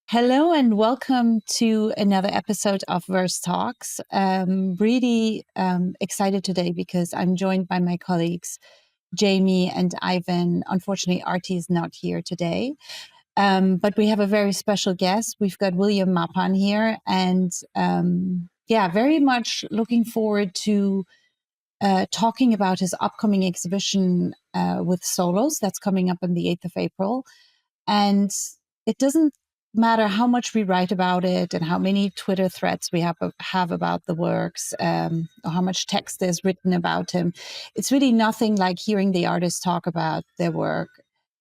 Hello and welcome to another episode of Verse Talks. Really excited today because I'm joined by my colleagues, Jamie and Ivan. Unfortunately, Artie is not here today, but we have a very special guest. We've got William Mapan here, and very much looking forward to talking about his upcoming exhibition with Solos that's coming up on the 8th of April. And it doesn't matter how much we write about it and how many Twitter threads we have about the works, or how much text there's written about him. It's really nothing like hearing the artists talk about their work.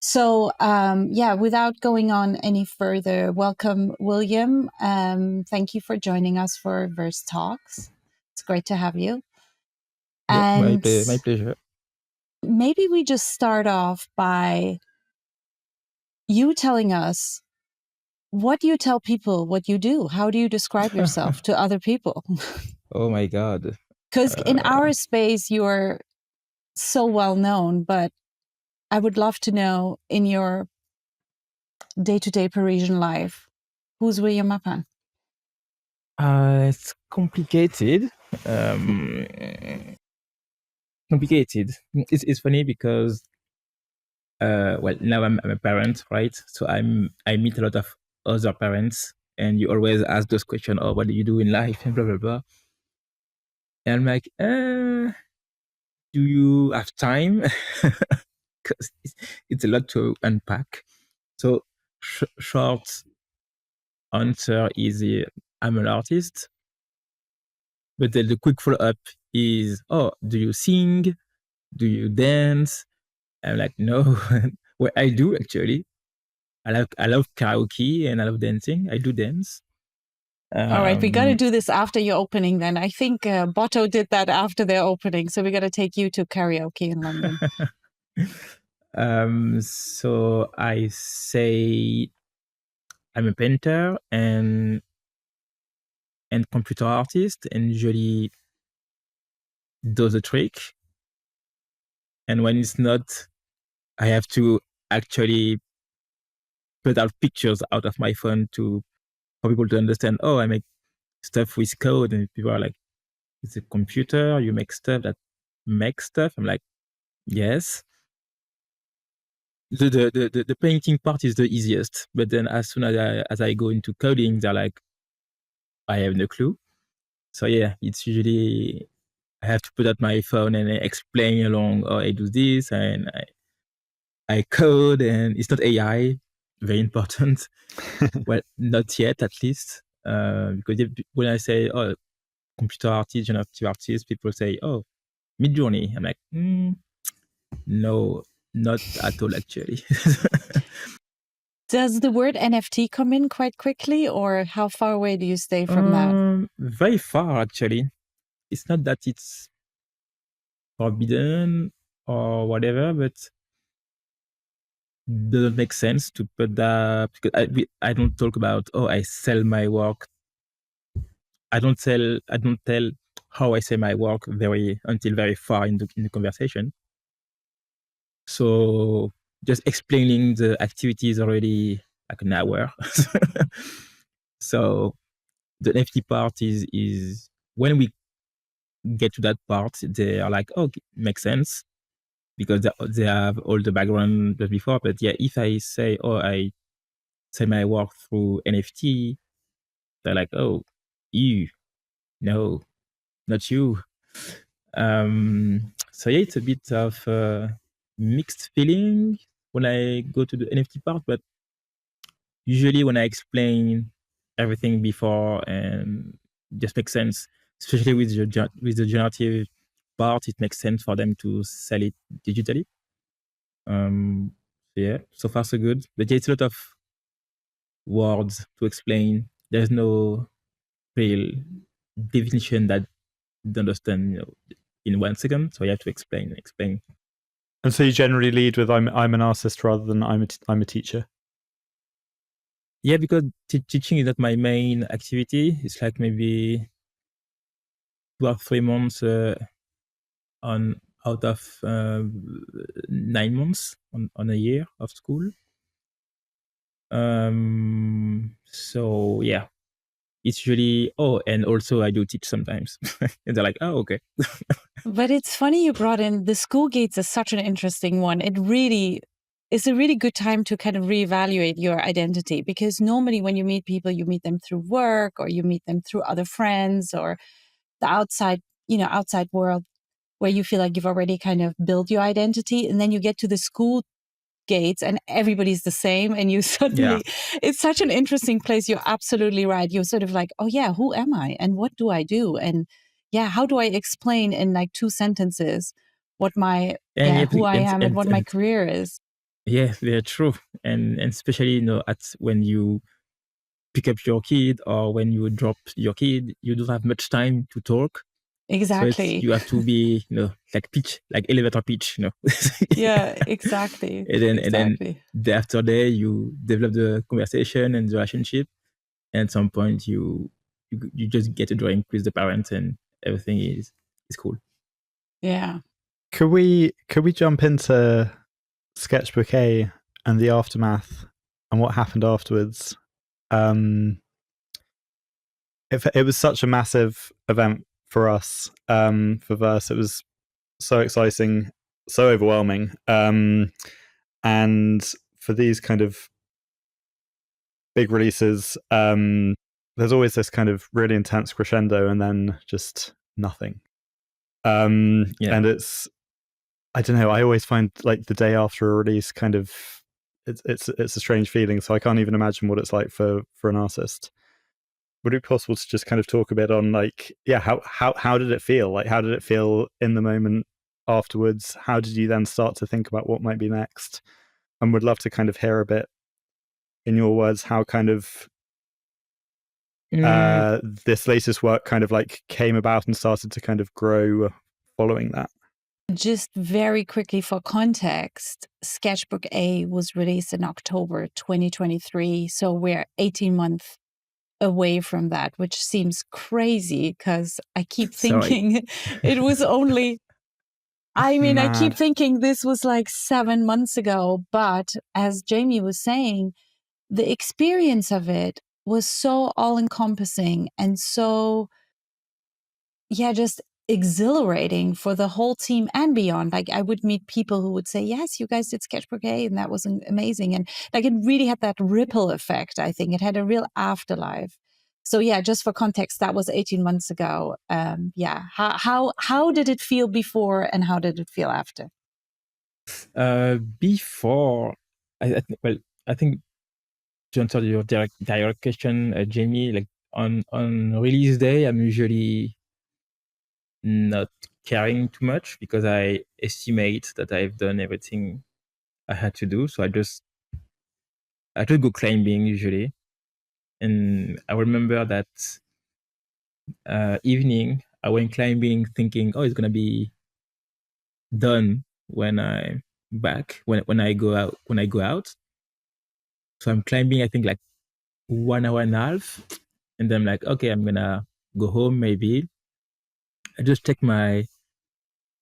So, without going on any further, welcome, William. Thank you for joining us for Verse Talks. It's great to have you. Yeah, And my pleasure. maybe we just start off by you telling us what do you tell people what you do? How do you describe yourself to other people? Oh my God. Because in our space, you're so well known, but I would love to know in your day-to-day Parisian life, who's William Mapan? It's complicated. Complicated. It's funny because now I'm a parent, right? So I meet a lot of other parents, and you always ask those questions, oh, what do you do in life, and blah blah blah. And I'm like, do you have time? Because it's a lot to unpack. So short answer is I'm an artist. But then the quick follow-up is, oh, do you sing? Do you dance? I'm like, no. Well, I do actually. I love karaoke and I love dancing. I do dance. All right, we got to do this after your opening then. I think Botto did that after their opening. So we got to take you to karaoke in London. So I say I'm a painter and computer artist, and usually does a trick. And when it's not, I have to actually put out pictures out of my phone for people to understand, oh, I make stuff with code, and people are like, it's a computer, you make stuff that makes stuff. I'm like, yes. The painting part is the easiest, but then as soon as I go into coding, they're like, I have no clue. So yeah, it's usually I have to put out my phone and explain along, oh, I do this and I code, and it's not AI, very important. Well, not yet, at least, because when I say, oh, computer artist, generative artist, people say, oh, Midjourney. I'm like, no, not at all, actually. Does the word NFT come in quite quickly, or how far away do you stay from that? Very far, actually. It's not that it's forbidden or whatever, but it doesn't make sense to put that, because I don't talk about, oh, I sell my work. I don't tell how I sell my work until very far in the conversation. So just explaining the activity is already like an hour. So the NFT part is when we get to that part, they are like, oh, makes sense, because they have all the background before. But yeah, if I say, oh, I sell my work through NFT, they're like, oh, you, no, not you. So yeah, it's a bit of a mixed feeling when I go to the NFT part, but usually when I explain everything before, and just makes sense, especially with the generative part, it makes sense for them to sell it digitally. Yeah, so far so good. But yeah, it's a lot of words to explain. There's no real definition that you understand, in 1 second. So you have to explain. And so you generally lead with I'm an artist rather than I'm a teacher. Yeah, because teaching is not my main activity. It's like maybe 2 or 3 months out of 9 months on a year of school. So yeah, it's really, and also I do teach sometimes. And they're like, oh, okay. But it's funny you brought in the school gates as such an interesting one. It really is a really good time to kind of reevaluate your identity, because normally when you meet people, you meet them through work or you meet them through other friends or the outside world, where you feel like you've already kind of built your identity, and then you get to the school gates and everybody's the same, and you suddenly it's such an interesting place. You're absolutely right. You're sort of like, oh yeah, who am I and what do I do, and yeah, how do I explain in like 2 sentences what my And who I am and what my and career is. yeah, they're true. And especially, at when you pick up your kid or when you drop your kid, you don't have much time to talk. So Exactly. you have to be, like pitch, like elevator pitch, Yeah, exactly. and then day after day, you develop the conversation and the relationship. And at some point, you just get a drawing with the parents, and everything is cool. Yeah. Could we jump into Sketchbook A and the aftermath and what happened afterwards? It was such a massive event for us, for Verse. It was so exciting, so overwhelming. And for these kind of big releases, there's always this kind of really intense crescendo and then just nothing. And it's, I don't know, I always find like the day after a release kind of, it's a strange feeling. So I can't even imagine what it's like for an artist. Would it be possible to just kind of talk a bit on like, how did it feel? Like, how did it feel in the moment afterwards? How did you then start to think about what might be next? And would love to kind of hear a bit in your words, how kind of this latest work kind of like came about and started to kind of grow following that. Just very quickly for context, Sketchbook A was released in October 2023. So we're 18 months away from that, which seems crazy because I keep thinking it was only, I keep thinking this was like 7 months ago. But as Jamie was saying, the experience of it was so all encompassing and so, just exhilarating for the whole team and beyond. Like I would meet people who would say, yes, you guys did Sketchbook A and that was amazing. And like it really had that ripple effect. I think it had a real afterlife. So yeah, just for context, that was 18 months ago. How did it feel before and how did it feel after? Before, I think to answer your direct question, Jamie, like on release day, I'm usually not caring too much because I estimate that I've done everything I had to do. So I just go climbing usually. And I remember that evening I went climbing thinking, oh, it's gonna be done when I'm back, when I go out. So I'm climbing, I think like 1 hour and a half. And then I'm like, okay, I'm gonna go home maybe. I just check my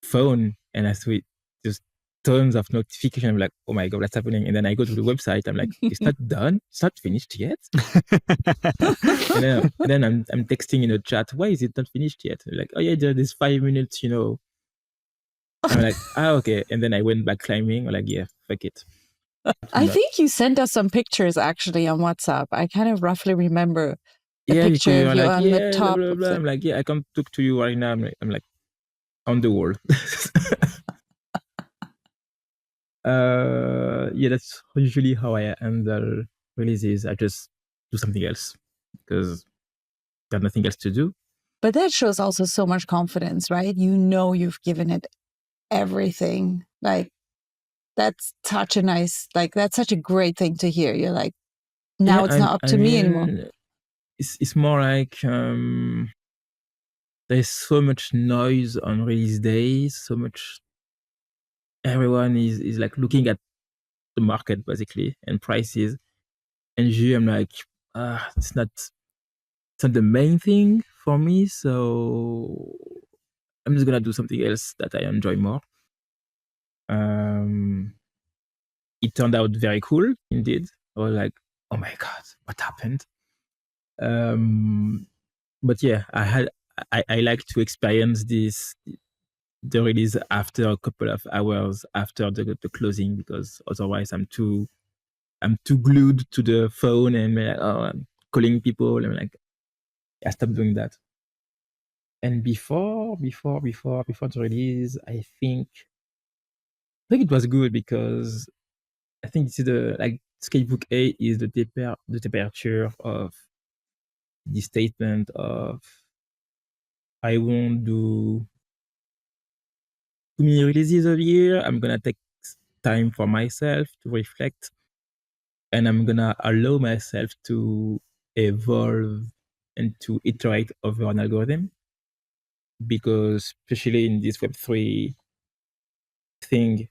phone and I see just tons of notifications. I'm like, oh my God, what's happening? And then I go to the website. I'm like, it's not done. It's not finished yet. and then I'm texting in a chat. Why is it not finished yet? They're like, oh yeah, there's 5 minutes, I'm like, okay. And then I went back climbing. I'm like, yeah, fuck it. I think you sent us some pictures actually on WhatsApp. I kind of roughly remember a picture of you on the top. Blah, blah, blah. I'm like, yeah, I can't talk to you right now. I'm like on the wall. That's usually how I handle releases. I just do something else because there's nothing else to do. But that shows also so much confidence, right? You know you've given it everything. Like that's such a great thing to hear. You're like, now it's not up to me anymore. It's more like there's so much noise on release days, so much. Everyone is like looking at the market basically and prices, and usually I'm like, it's not the main thing for me, so I'm just gonna do something else that I enjoy more. It turned out very cool indeed. I was like, oh my God, what happened? But yeah, I like to experience the release after a couple of hours after the closing, because otherwise I'm too glued to the phone and I'm calling people. I'm like, I stopped doing that. And before the release, I think it was good, because I think this is Sketchbook A is the temperature of the statement of, I won't do too many releases a year. I'm gonna take time for myself to reflect, and I'm gonna allow myself to evolve and to iterate over an algorithm, because especially in this Web3 thing,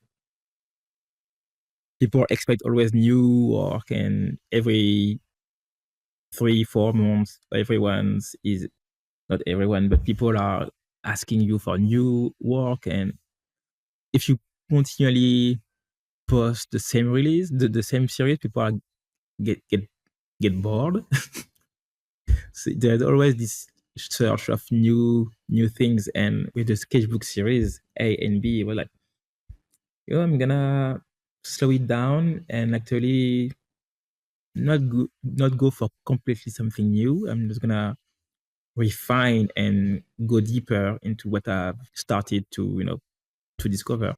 people expect always new work, and every 3-4 months, everyone's is not everyone, but people are asking you for new work. And if you continually post the same release, the same series, people are get bored. So there's always this search of new things. And with the Sketchbook series A and B, we're like, I'm gonna slow it down and actually not go for completely something new. I'm just gonna refine and go deeper into what I've started to discover.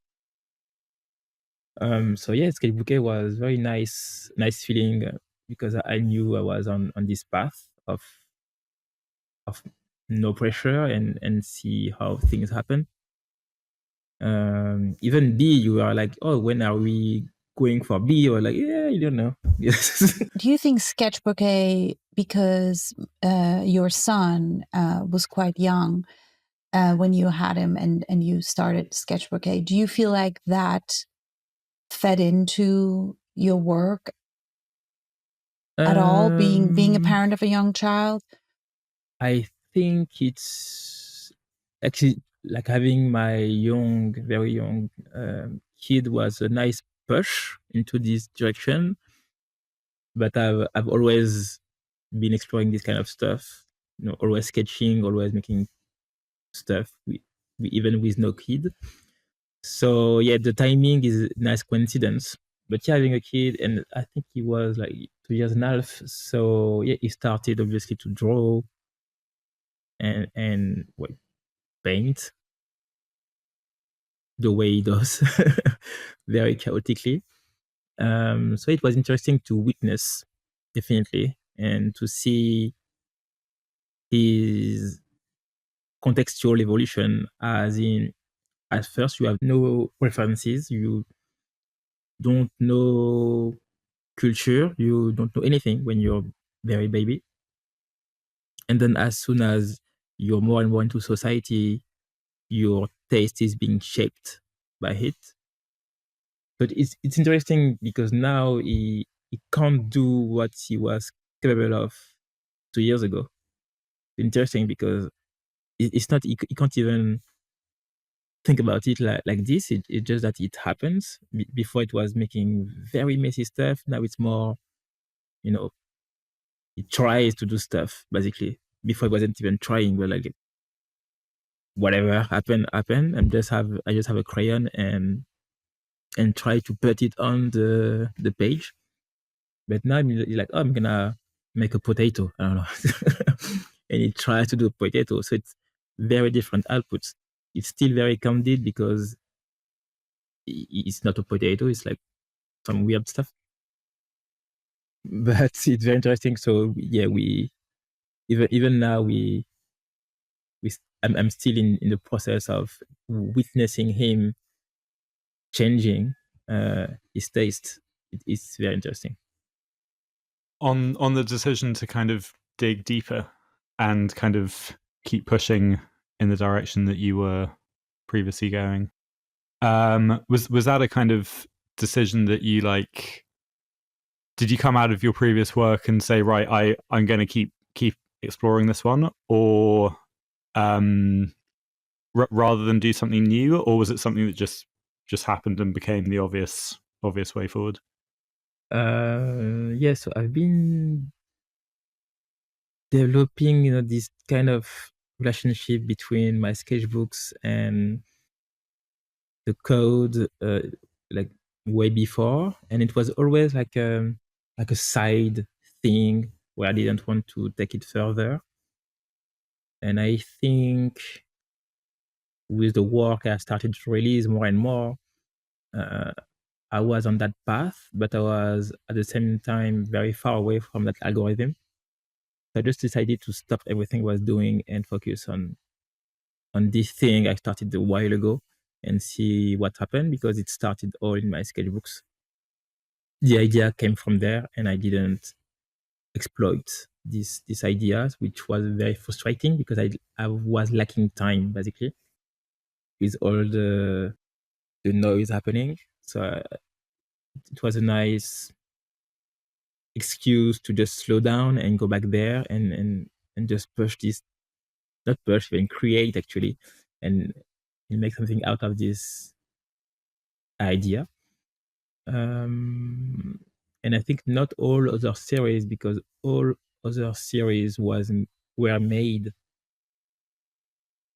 So yeah, Sketchbook A was very nice feeling, because I knew I was on this path of no pressure, and see how things happen. Even B, you are like, oh, when are we going for B? Or like, yeah, you don't know. Yes. Do you think Sketchbook A, because your son was quite young when you had him and you started Sketchbook A, do you feel like that fed into your work at all, being a parent of a young child? I think it's actually like having my very young kid was a nice push into this direction. But I've always been exploring this kind of stuff, always sketching, always making stuff, even with no kid. So yeah, the timing is a nice coincidence. But yeah, having a kid, and I think he was like 2 years and a half. So yeah, he started obviously to draw and paint the way he does, very chaotically. So it was interesting to witness, definitely, and to see his contextual evolution, as in, at first you have no references, you don't know culture, you don't know anything when you're very baby. And then as soon as you're more and more into society, your taste is being shaped by it. But it's interesting, because now he can't do what he was capable of 2 years ago. Interesting, because it's not, he can't even think about it like this. It's just that it happens. Before it was making very messy stuff. Now it's more, it tries to do stuff, basically. Before it wasn't even trying, but like, whatever happened. I just have a crayon and try to put it on the page. But now I'm like, oh, I'm gonna make a potato. I don't know. And it tries to do a potato. So it's very different outputs. It's still very candid, because it's not a potato. It's like some weird stuff. But it's very interesting. So yeah, we even now I'm still in the process of witnessing him changing his taste. It's very interesting. On the decision to kind of dig deeper and kind of keep pushing in the direction that you were previously going, was that a kind of decision that you like? Did you come out of your previous work and say, right, I'm going to keep exploring this one, or rather than do something new, or was it something that just happened and became the obvious way forward? Yeah, so I've been developing, this kind of relationship between my sketchbooks and the code, like way before, and it was always like a side thing where I didn't want to take it further. And I think with the work I started to release more and more, I was on that path, but I was at the same time very far away from that algorithm. So I just decided to stop everything I was doing and focus on this thing I started a while ago and see what happened, because it started all in my sketchbooks. The idea came from there, and I didn't exploit these ideas, which was very frustrating because I was lacking time basically with all the noise happening. So it was a nice excuse to just slow down and go back there and just push this, not push, even create actually, and make something out of this idea. And I think not all other series, because all other series were made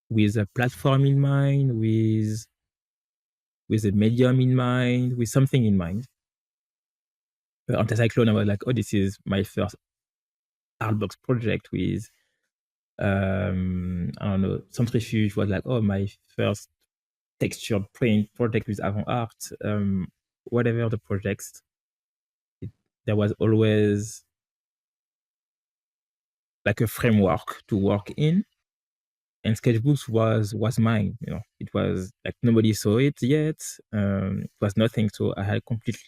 with a platform in mind, with a medium in mind, with something in mind. Anticyclone, I was like, oh, this is my first Artbox project with, I don't know, Centrifuge was like, oh, my first textured print project with Avant Art. Whatever the projects, there was always like a framework to work in. And Sketchbooks was mine, It was like nobody saw it yet. It was nothing, so I had complete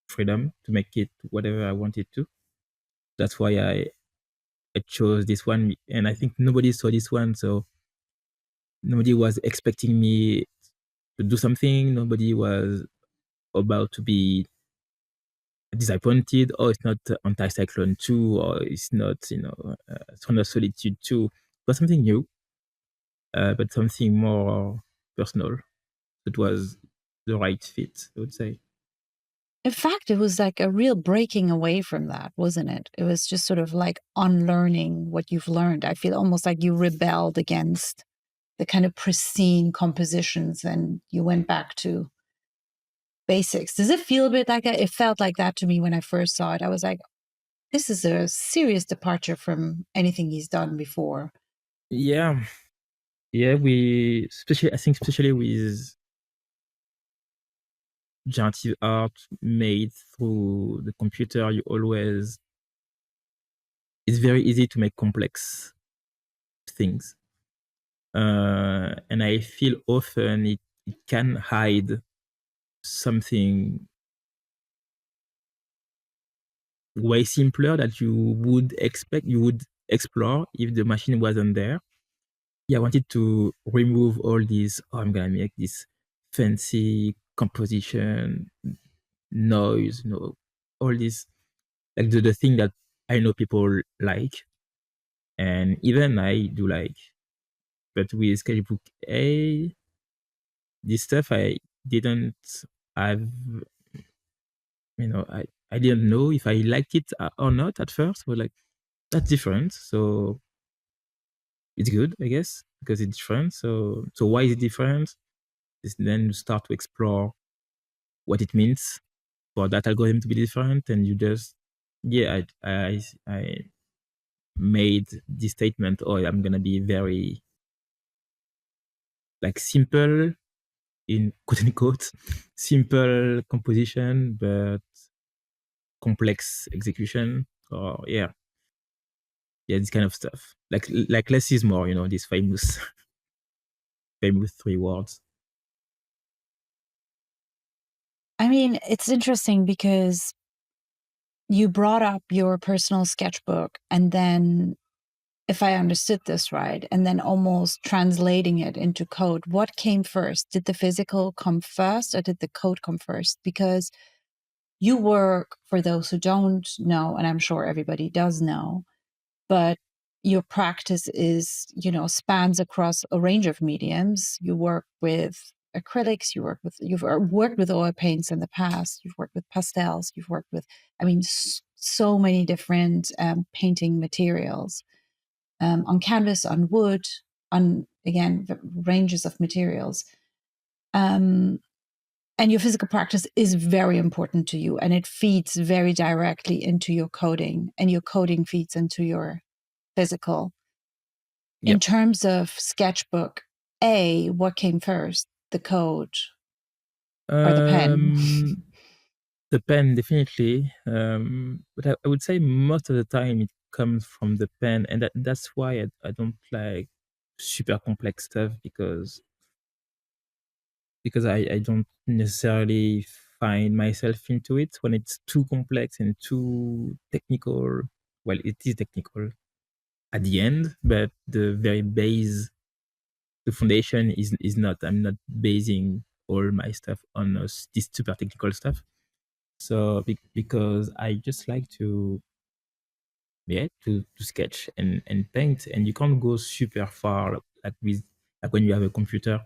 freedom to make it whatever I wanted to. That's why I chose this one, and I think nobody saw this one, so nobody was expecting me to do something. Nobody was about to be disappointed. Oh, it's not Anticyclone 2, or it's not, Throne of Solitude 2. It was something new, but something more personal. It was the right fit, I would say. In fact, it was like a real breaking away from that, wasn't it? It was just sort of like unlearning what you've learned. I feel almost like you rebelled against the kind of pristine compositions and you went back to basics. Does it feel a bit like that? It felt like that to me when I first saw it. I was like, this is a serious departure from anything he's done before. Yeah. Yeah, I think especially with generative art made through the computer, it's very easy to make complex things. And I feel often it can hide something way simpler that you would explore if the machine wasn't there. Yeah, I wanted to remove all these, I'm gonna make this fancy composition, noise, all this, like the thing that I know people like, and even I do like. But with Sketchbook A, this stuff I didn't have, I didn't know if I liked it or not at first. But like, that's different, so it's good, I guess, because it's different. So why is it different? Is then you start to explore what it means for that algorithm to be different, and you just, yeah, I made this statement, oh, I'm gonna be very like simple, in quote unquote, simple composition, but complex execution, or yeah, this kind of stuff. Like less is more, these famous famous 3 words. I mean, it's interesting because you brought up your personal sketchbook and then, if I understood this right, and then almost translating it into code. What came first? Did the physical come first or did the code come first? Because you work, for those who don't know, and I'm sure everybody does know, but your practice is, spans across a range of mediums. You work with acrylics, you've worked with oil paints in the past, you've worked with pastels, you've worked with, I mean, so many different painting materials, on canvas, on wood, on, again, ranges of materials. And your physical practice is very important to you, and it feeds very directly into your coding, and your coding feeds into your physical. Yep. In terms of Sketchbook A, what came first, the code or the pen? The pen, definitely. But I would say most of the time it comes from the pen, and that's why I don't like super complex stuff, because I don't necessarily find myself into it when it's too complex and too technical. Well, it is technical at the end, but the very base, the foundation is not. I'm not basing all my stuff on this super technical stuff. So because I just like to sketch and paint, and you can't go super far like when you have a computer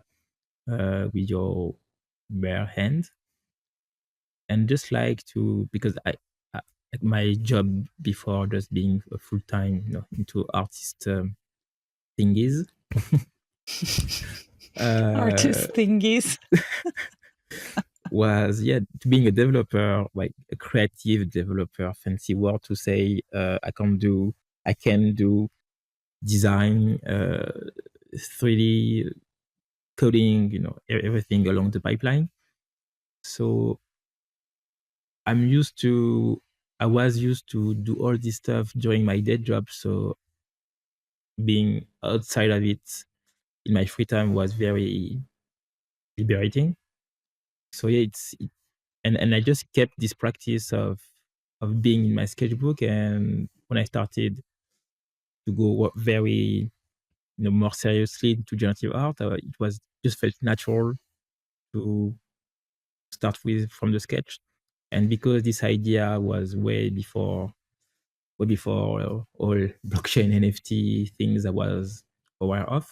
with your bare hand. And just like to, because like my job before just being a full-time, into artist thingies. Artist thingies. Was being a developer, like a creative developer, fancy word to say. I can do design, 3D coding, everything along the pipeline. So I was used to do all this stuff during my day job. So being outside of it in my free time was very liberating. So and I just kept this practice of being in my sketchbook. And when I started to go very, more seriously into generative art, it was just felt natural to start from the sketch. And because this idea was way before all blockchain NFT things I was aware of,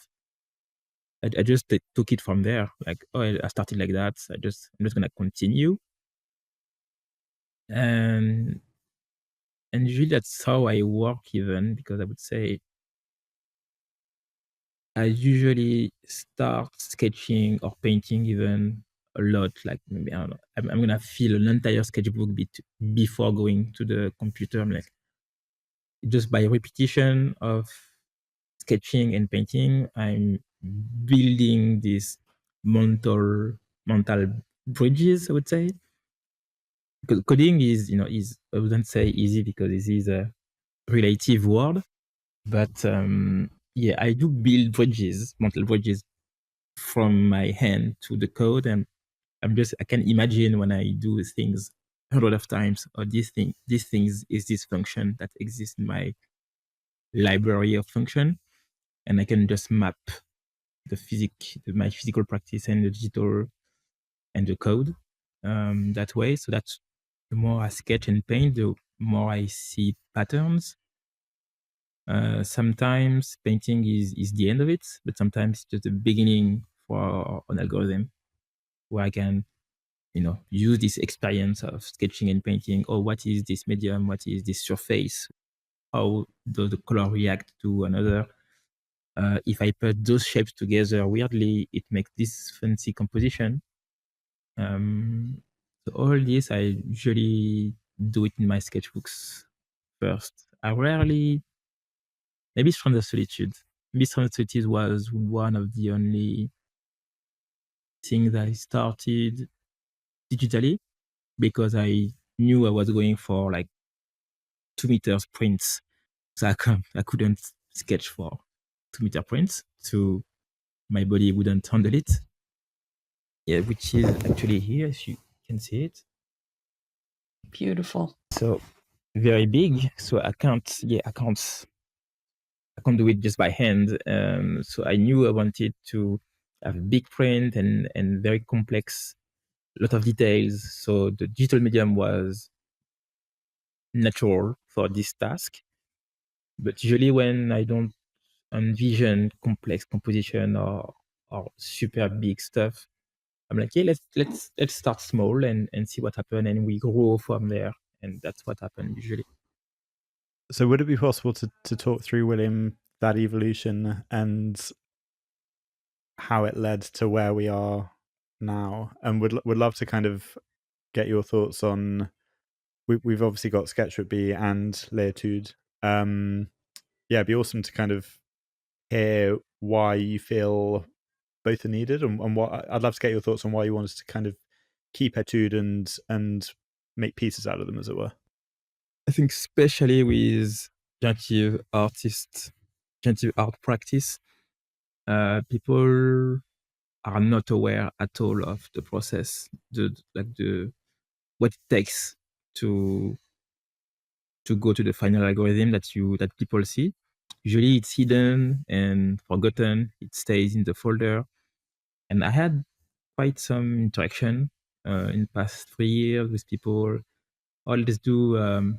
I just took it from there. Like, I started like that. I'm just gonna continue. And usually that's how I work, even, because I would say I usually start sketching or painting even a lot. Like, maybe, I don't know, I'm gonna fill an entire sketchbook before going to the computer. I'm like, just by repetition of sketching and painting, I'm building these mental bridges, I would say. Because coding is, I wouldn't say easy, because this is a relative word. But I do build bridges, mental bridges, from my hand to the code. And I can imagine when I do things a lot of times, or these things is this function that exists in my library of function. And I can just map my physical practice and the digital and the code that way. So that's, the more I sketch and paint, the more I see patterns. Sometimes painting is the end of it, but sometimes it's just the beginning for an algorithm where I can, use this experience of sketching and painting. Oh, what is this medium? What is this surface? How does the color react to another? If I put those shapes together weirdly, it makes this fancy composition. So all this, I usually do it in my sketchbooks first. I rarely, maybe it's from the solitude. Maybe from the solitude was one of the only things I started digitally, because I knew I was going for like 2 meters prints. So I couldn't sketch for 2 meter prints. So my body wouldn't handle it. Yeah, which is actually here, if you can see it. Beautiful. So very big. So I can't do it just by hand. So I knew I wanted to have a big print and very complex, lot of details. So the digital medium was natural for this task. But usually when I don't envision complex composition or super big stuff, I'm like, yeah, let's start small and see what happens, and we grow from there. And that's what happened usually. So would it be possible to talk through, William, that evolution and how it led to where we are now? And would love to kind of get your thoughts on, we've obviously got Sketchbook B and Etudes. Yeah, it'd be awesome to kind of hear why you feel both are needed, and what I'd love to get your thoughts on why you want us to kind of keep Etudes and make pieces out of them, as it were. I think especially with generative art practice, people are not aware at all of the process, what it takes to go to the final algorithm that people see. Usually it's hidden and forgotten. It stays in the folder. And I had quite some interaction in the past 3 years with people. Oh, let's do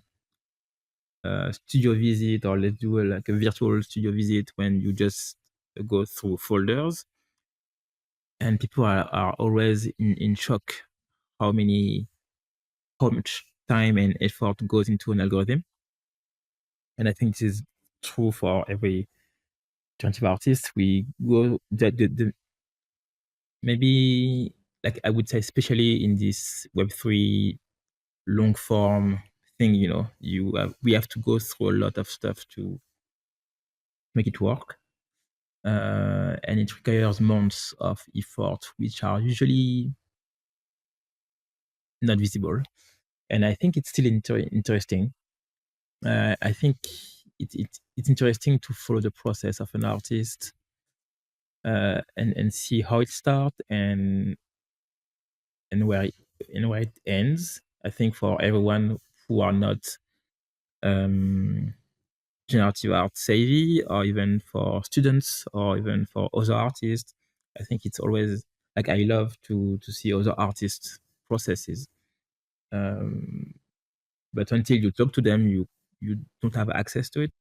studio visit, or let's do like a virtual studio visit when you just go through folders. And people are always in shock how much time and effort goes into an algorithm. And I think this is true for every generative artist. We go maybe, like I would say, especially in this Web3 long form thing, we have to go through a lot of stuff to make it work. And it requires months of effort, which are usually not visible. And I think it's still interesting. I think it's interesting to follow the process of an artist and see how it starts and where it ends. I think for everyone who are not generative art savvy, or even for students, or even for other artists, I think it's always like, I love to see other artists' processes. But until you talk to them, you don't have access to it.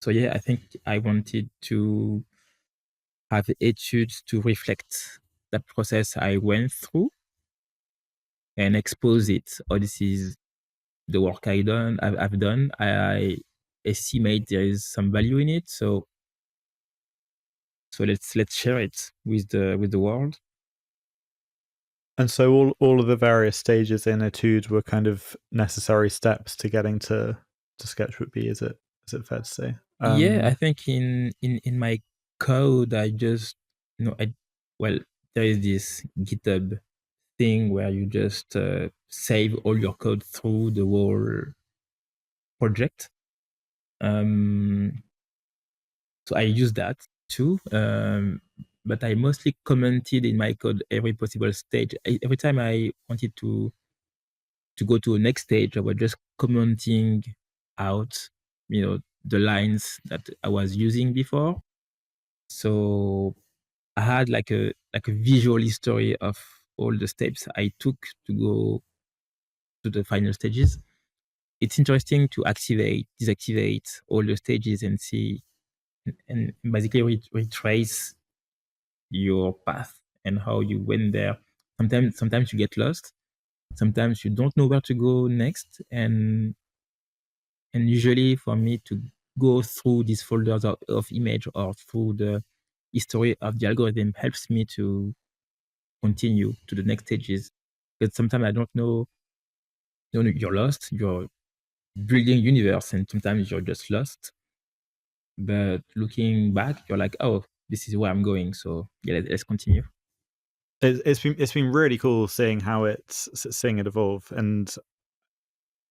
So yeah, I think I wanted to have Etudes to reflect that process I went through and expose it. Oh, this is the work I've done. I estimate there is some value in it. So let's share it with the world. And so all of the various stages in Etudes were kind of necessary steps to getting to Sketchbook B. Is it fair to say? Yeah, I think in my code, I just there is this GitHub thing where you just save all your code through the whole project. So I use that too. But I mostly commented in my code every possible stage. Every time I wanted to go to a next stage, I was just commenting out, the lines that I was using before. So I had like a visual history of all the steps I took to go to the final stages. It's interesting to activate, deactivate all the stages and see, and basically retrace your path and how you went there. Sometimes you get lost. Sometimes you don't know where to go next. And usually for me to go through these folders of image, or through the history of the algorithm, helps me to continue to the next stages. Because sometimes I don't know, you're lost, you're building universe, and sometimes you're just lost. But looking back, you're like, oh, this is where I'm going. So yeah, let's continue. It's been really cool seeing seeing it evolve, and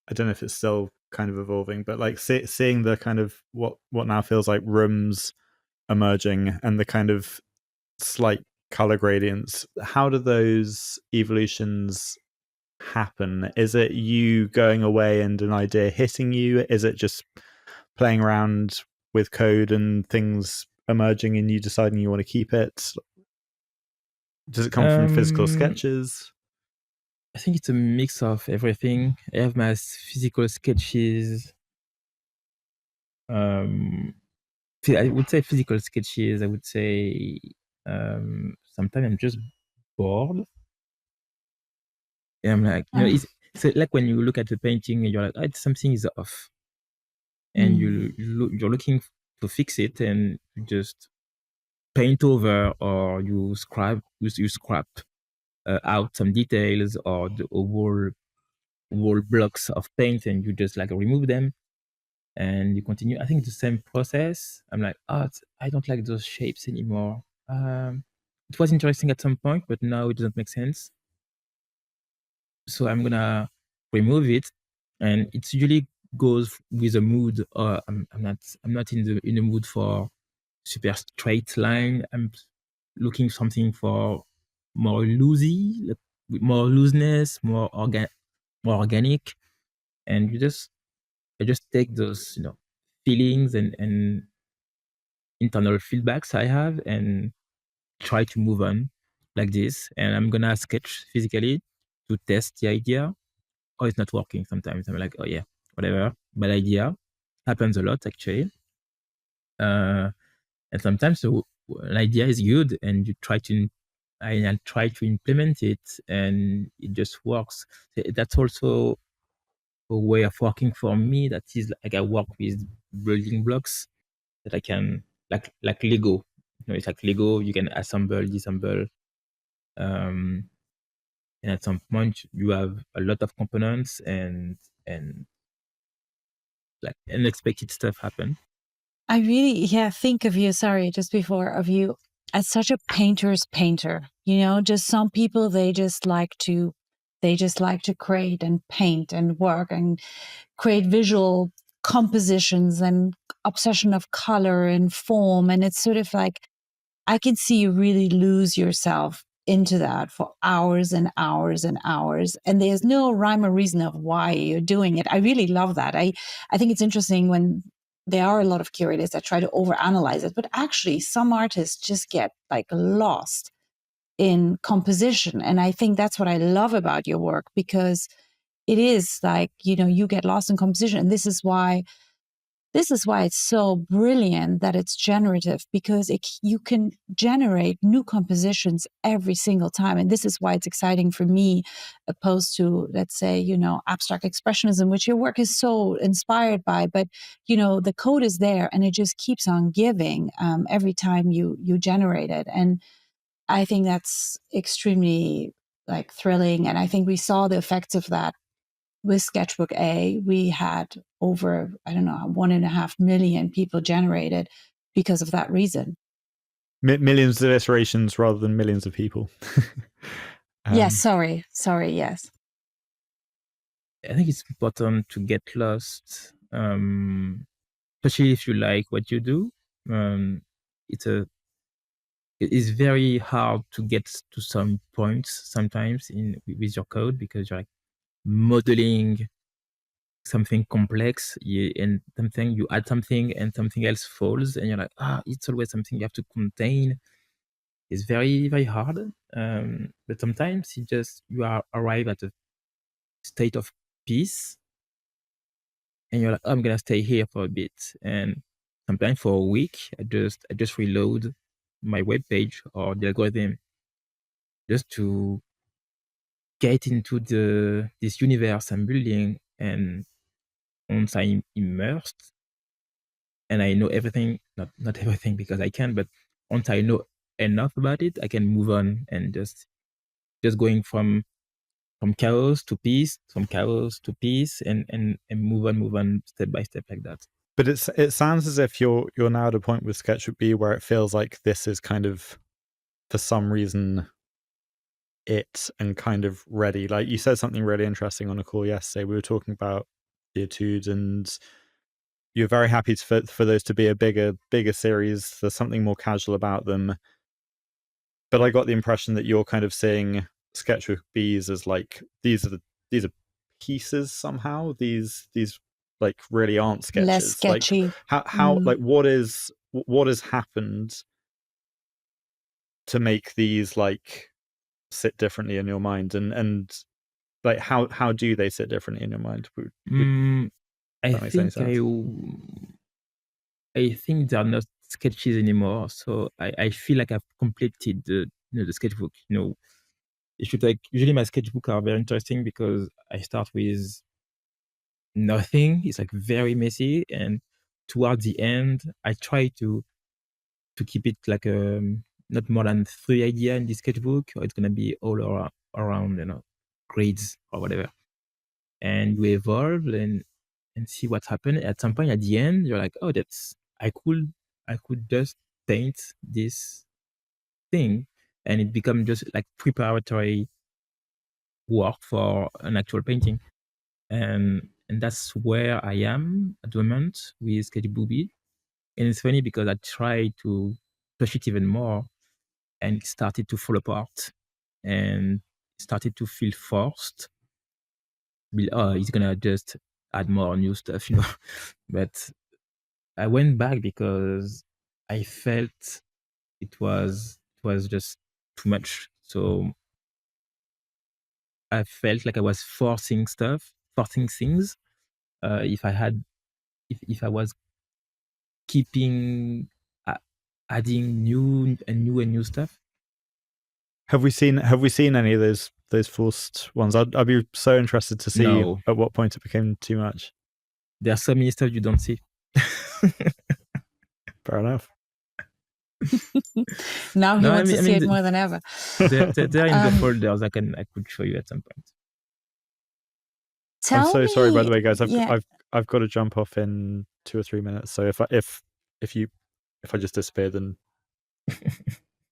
I don't know if it's still kind of evolving, but like seeing the kind of what now feels like rooms emerging, and the kind of slight color gradients. How do those evolutions happen? Is it you going away and an idea hitting you? Is it just playing around with code and things emerging and you deciding you want to keep it? Does it come from physical sketches? I think it's a mix of everything. I have my physical sketches. I would say physical sketches. I would say sometimes I'm just bored. And I'm like, it's like when you look at the painting and you're like, oh, something is off, and you're looking to fix it, and you just paint over, or you scrap out some details, or the whole blocks of paint, and you just like remove them, and you continue. I think the same process. I'm like, oh, I don't like those shapes anymore. It was interesting at some point, but now it doesn't make sense. So I'm gonna remove it, and it usually goes with a mood. Or I'm not in the mood for super straight line. I'm looking something for more loosey, like more looseness, more organic, and I just take those feelings and internal feedbacks I have, and try to move on like this. And I'm gonna sketch physically to test the idea. Oh, it's not working. Sometimes I'm like, oh yeah, whatever, bad idea. Happens a lot actually. And sometimes an idea is good, and I try to implement it, and it just works. That's also a way of working for me. That is like I work with building blocks that I can like Lego. It's like Lego. You can assemble, disassemble, and at some point you have a lot of components, and like unexpected stuff happen. I really, think of you, sorry, just before, of you as such a painter's painter. Just some people, they just like to create and paint and work and create visual compositions and obsession of color and form. And it's sort of like, I can see you really lose yourself into that for hours and hours and hours. And there's no rhyme or reason of why you're doing it. I really love that. I think it's interesting when there are a lot of curators that try to overanalyze it, but actually some artists just get like lost in composition. And I think that's what I love about your work, because it is like, you get lost in composition. And this is why it's so brilliant that it's generative, because you can generate new compositions every single time. And this is why it's exciting for me, opposed to, let's say, abstract expressionism, which your work is so inspired by. But, the code is there, and it just keeps on giving every time you generate it. And I think that's extremely like thrilling. And I think we saw the effects of that with Sketchbook A. We had over, 1.5 million people generated because of that reason. Millions of iterations rather than millions of people. Yes, sorry, yes. I think it's important to get lost, especially if you like what you do. It is very hard to get to some points sometimes with your code, because you're like modeling something complex, and something you add something and something else falls, and you're like, it's always something you have to contain. It's very, very hard. But sometimes you arrive at a state of peace, and you're like, I'm gonna stay here for a bit. And sometimes for a week, I just reload my web page or the algorithm, just to get into this universe I'm building. And once I'm immersed and I know everything, not everything because I can, but once I know enough about it, I can move on, and just going from chaos to peace, from chaos to peace, and move on step by step like that. But it sounds as if you're now at a point with Sketchbook B where it feels like this is kind of, for some reason, it and kind of ready. Like you said something really interesting on a call yesterday. We were talking about the Etudes, and you're very happy for those to be a bigger series. There's something more casual about them. But I got the impression that you're kind of seeing Sketchbook B's as like these are pieces somehow. These like really aren't sketches. Less sketchy. Like how like what has happened to make these like sit differently in your mind, and like how do they sit differently in your mind? I think they're not sketches anymore. So I feel like I've completed the sketchbook. if you take, usually my sketchbook are very interesting because I start with nothing. It's like very messy, and towards the end, I try to keep it like not more than 3 ideas in the sketchbook, or it's gonna be all around, grades or whatever. And we evolve and see what's happened. At some point, at the end, you're like, oh, I could just paint this thing, and it becomes just like preparatory work for an actual painting. And that's where I am at the moment with Sketchbook B. And it's funny because I tried to push it even more, and it started to fall apart and started to feel forced. He's gonna just add more new stuff, But I went back because I felt it was just too much. So I felt like I was forcing things. If I was keeping adding new stuff. Have we seen any of those forced ones? I'd be so interested to see at what point it became too much. There are so many stuff you don't see. Fair enough. Now he wants to see it more than ever. They're in the folders. I could show you at some point. I'm so sorry, by the way, guys. I've got to jump off in 2 or 3 minutes. So if I just disappear, then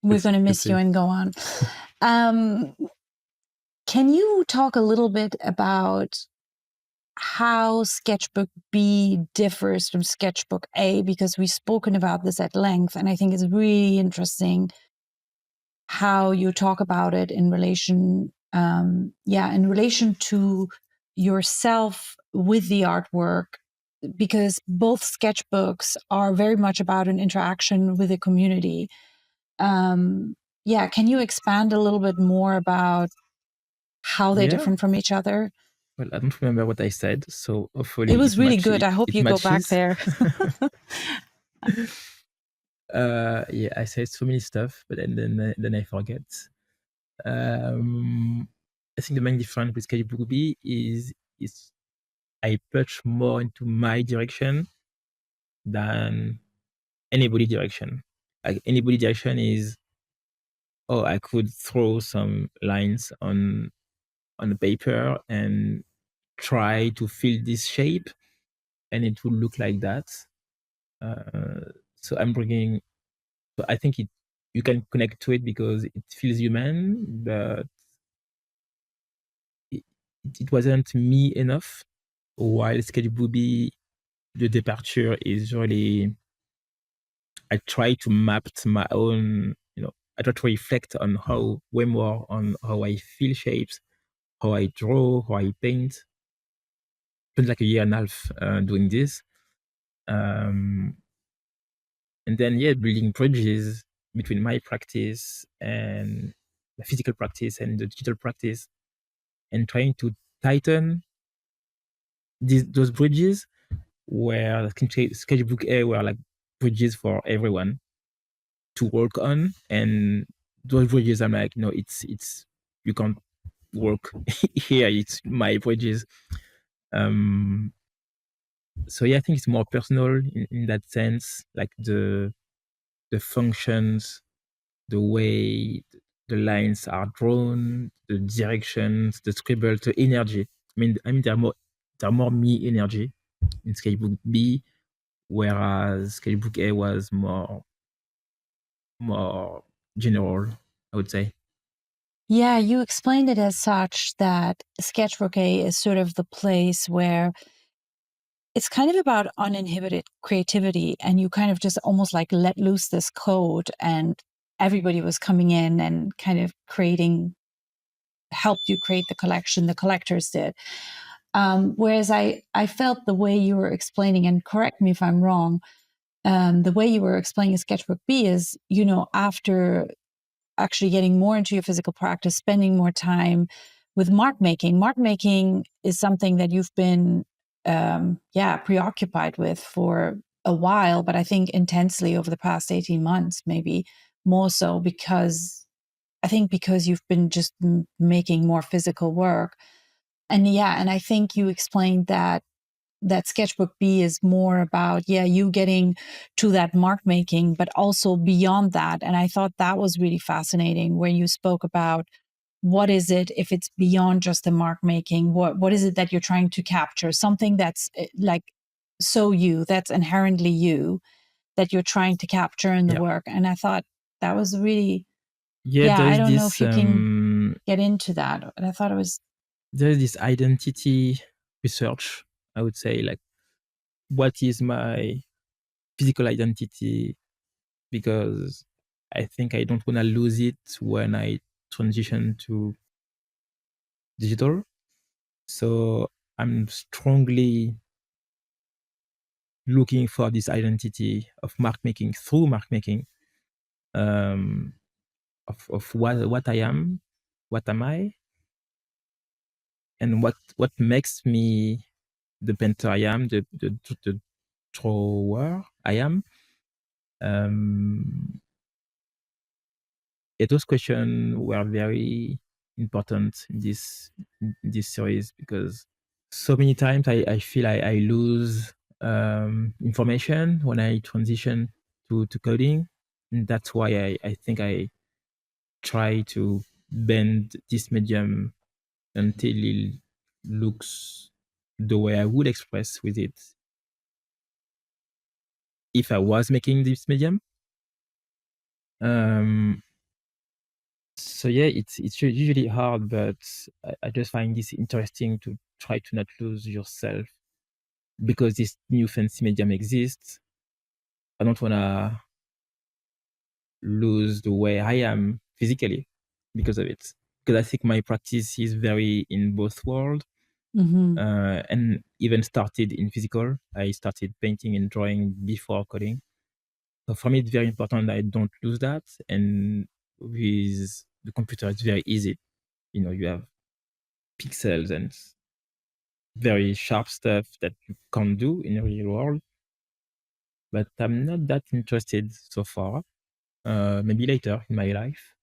we're going to miss you and go on. Can you talk a little bit about how Sketchbook B differs from Sketchbook A? Because we've spoken about this at length, and I think it's really interesting how you talk about it in relation, in relation to yourself with the artwork, because both sketchbooks are very much about an interaction with the community. Can you expand a little bit more about how they're different from each other? Well, I don't remember what I said, so hopefully it was really good. I hope you go back there. I said so many stuff, but then I forget. I think the main difference with Sketchbook B is I push more into my direction than anybody direction. Like anybody direction is, I could throw some lines on the paper and try to fill this shape, and it would look like that. So I'm bringing. So I think you can connect to it because it feels human, but it wasn't me enough. While Sketchbook B, the departure is really, I try to map my own, I try to reflect on way more on how I feel shapes, how I draw, how I paint. Spent like a year and a half doing this. And then, building bridges between my practice and the physical practice and the digital practice, and trying to tighten those bridges where Sketchbook A were like bridges for everyone to work on, and those bridges I'm like, no, it's you can't work here, it's my bridges. So I think it's more personal in that sense, like the functions, the way the lines are drawn, the directions, the scribble, the energy. I mean there are more me energy in Sketchbook B, whereas Sketchbook A was more general, I would say. Yeah, you explained it as such that Sketchbook A is sort of the place where it's kind of about uninhibited creativity, and you kind of just almost like let loose this code, and everybody was coming in and kind of helped you create the collection. The collectors did. Whereas I felt the way you were explaining, and correct me if I'm wrong, the way you were explaining Sketchbook B is, after actually getting more into your physical practice, spending more time with mark making. Mark making is something that you've been preoccupied with for a while, but I think intensely over the past 18 months, maybe more so, because I think because you've been just making more physical work. And I think you explained that Sketchbook B is more about, you getting to that mark making, but also beyond that. And I thought that was really fascinating where you spoke about what is it, if it's beyond just the mark making, what is it that you're trying to capture? Something that's like that's inherently you, that you're trying to capture in the work. And I thought that was really, I don't know if you can get into that. But I thought there's this identity research, I would say, like, what is my physical identity? Because I think I don't want to lose it when I transition to digital. So I'm strongly looking for this identity of mark making through mark making, of what I am, what am I, and what makes me the painter I am, the drawer I am. Those questions were very important in this series, because so many times I feel I lose information when I transition to coding. And that's why I think I try to bend this medium until it looks the way I would express with it if I was making this medium. So it's usually hard, but I just find this interesting to try to not lose yourself, because this new fancy medium exists. I don't want to lose the way I am physically because of it. Because I think my practice is very in both worlds, and even started in physical. I started painting and drawing before coding. So for me, it's very important that I don't lose that. And with the computer, it's very easy. You have pixels and very sharp stuff that you can't do in the real world. But I'm not that interested so far. Maybe later in my life.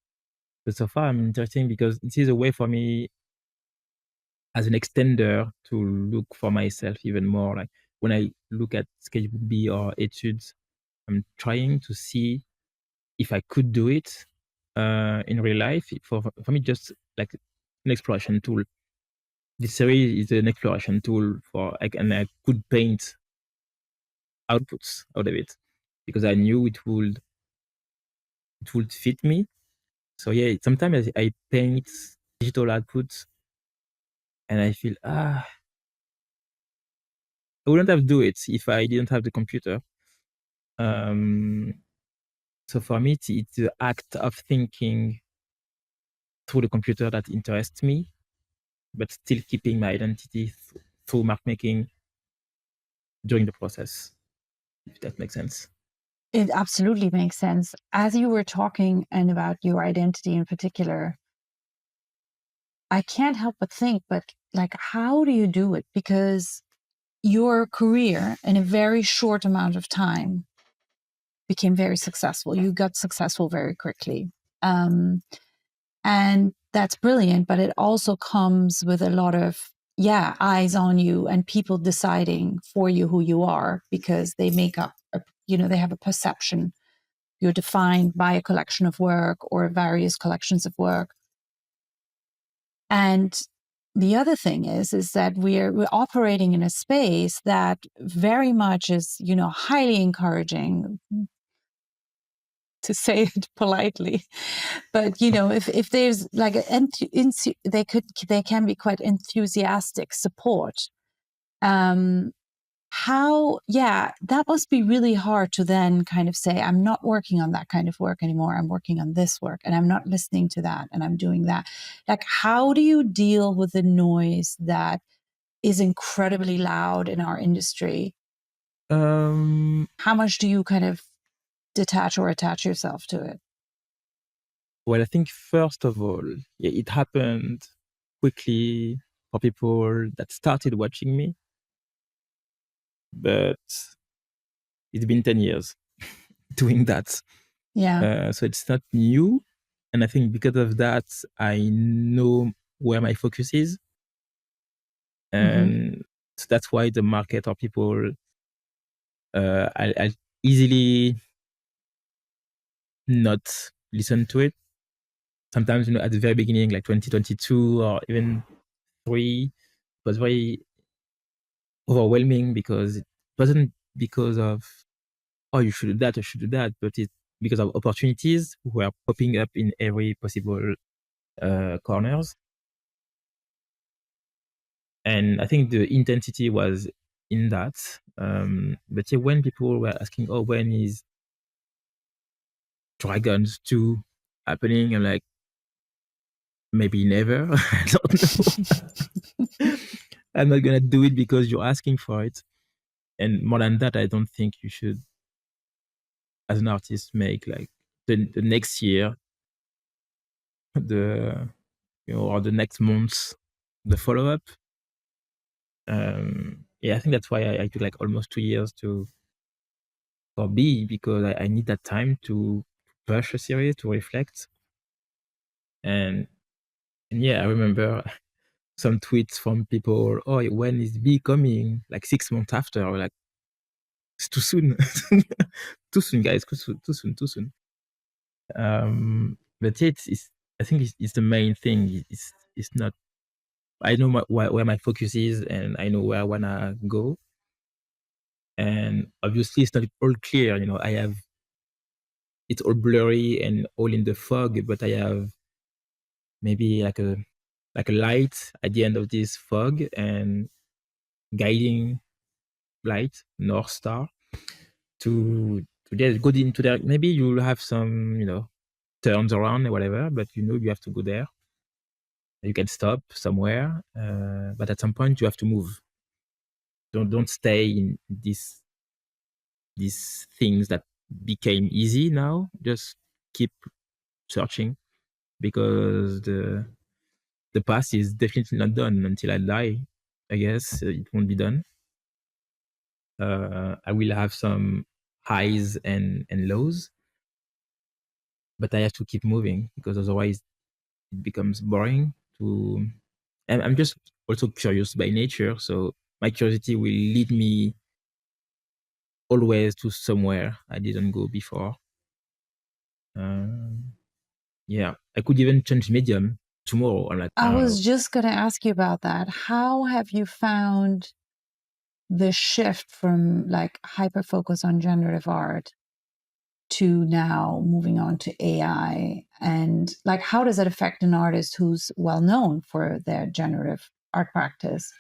But so far I'm interested because this is a way for me as an extender to look for myself even more. Like when I look at Sketchbook B or Etudes, I'm trying to see if I could do it in real life. For me, just like an exploration tool. This series is an exploration tool and I could paint outputs out of it because I knew it would fit me. So sometimes I paint digital outputs and I feel I wouldn't have do it if I didn't have the computer. So for me, it's the act of thinking through the computer that interests me, but still keeping my identity through mark making during the process, if that makes sense. It absolutely makes sense. As you were talking and about your identity in particular, I can't help but think, but like, how do you do it? Because your career in a very short amount of time became very successful. You got successful very quickly. And that's brilliant, but it also comes with a lot of, eyes on you and people deciding for you who you are, because they make up, they have a perception. You're defined by a collection of work or various collections of work. And the other thing is that we're operating in a space that very much is, highly encouraging, to say it politely. But if there's like they can be quite enthusiastic support. That must be really hard to then kind of say, I'm not working on that kind of work anymore. I'm working on this work and I'm not listening to that and I'm doing that. Like, how do you deal with the noise that is incredibly loud in our industry? How much do you kind of detach or attach yourself to it? Well, I think first of all, it happened quickly for people that started watching me, but it's been 10 years doing that. Yeah. So it's not new, And I think because of that, I know where my focus is. And so that's why the market or people, I'll easily not listen to it. Sometimes, at the very beginning, like 2022 or even 3, it was very overwhelming because it wasn't because of, oh, you should do that, I should do that, but it's because of opportunities were popping up in every possible corners. And I think the intensity was in that. But yeah, when people were asking, oh, when is Dragons 2 happening? I'm like, maybe never. I don't know. I'm not gonna do it because you're asking for it. And more than that, I don't think you should, as an artist, make like the next year, or the next month, the follow up. Yeah, I think that's why I took like almost 2 years for B, because I need that time to push a series, to reflect. And yeah, I remember some tweets from people, oh, when is B coming? Like 6 months after, or like, it's too soon. Too soon, guys, too soon. But yeah, I think it's the main thing. It's not, I know where my focus is, and I know where I wanna go. And obviously it's not all clear, it's all blurry and all in the fog, but I have maybe like a light at the end of this fog, and guiding light, North Star, to just go into there. Maybe you'll have some, turns around or whatever, but you have to go there. You can stop somewhere, but at some point you have to move. Don't stay in these things that became easy now. Just keep searching, because the past is definitely not done until I die. I guess it won't be done. I will have some highs and lows, but I have to keep moving, because otherwise it becomes boring. And I'm just also curious by nature, so my curiosity will lead me always to somewhere I didn't go before. Yeah, I could even change medium tomorrow. I'm like, I was just going to ask you about that. How have you found the shift from like hyper focus on generative art to now moving on to AI? And like, how does that affect an artist who's well known for their generative art practice?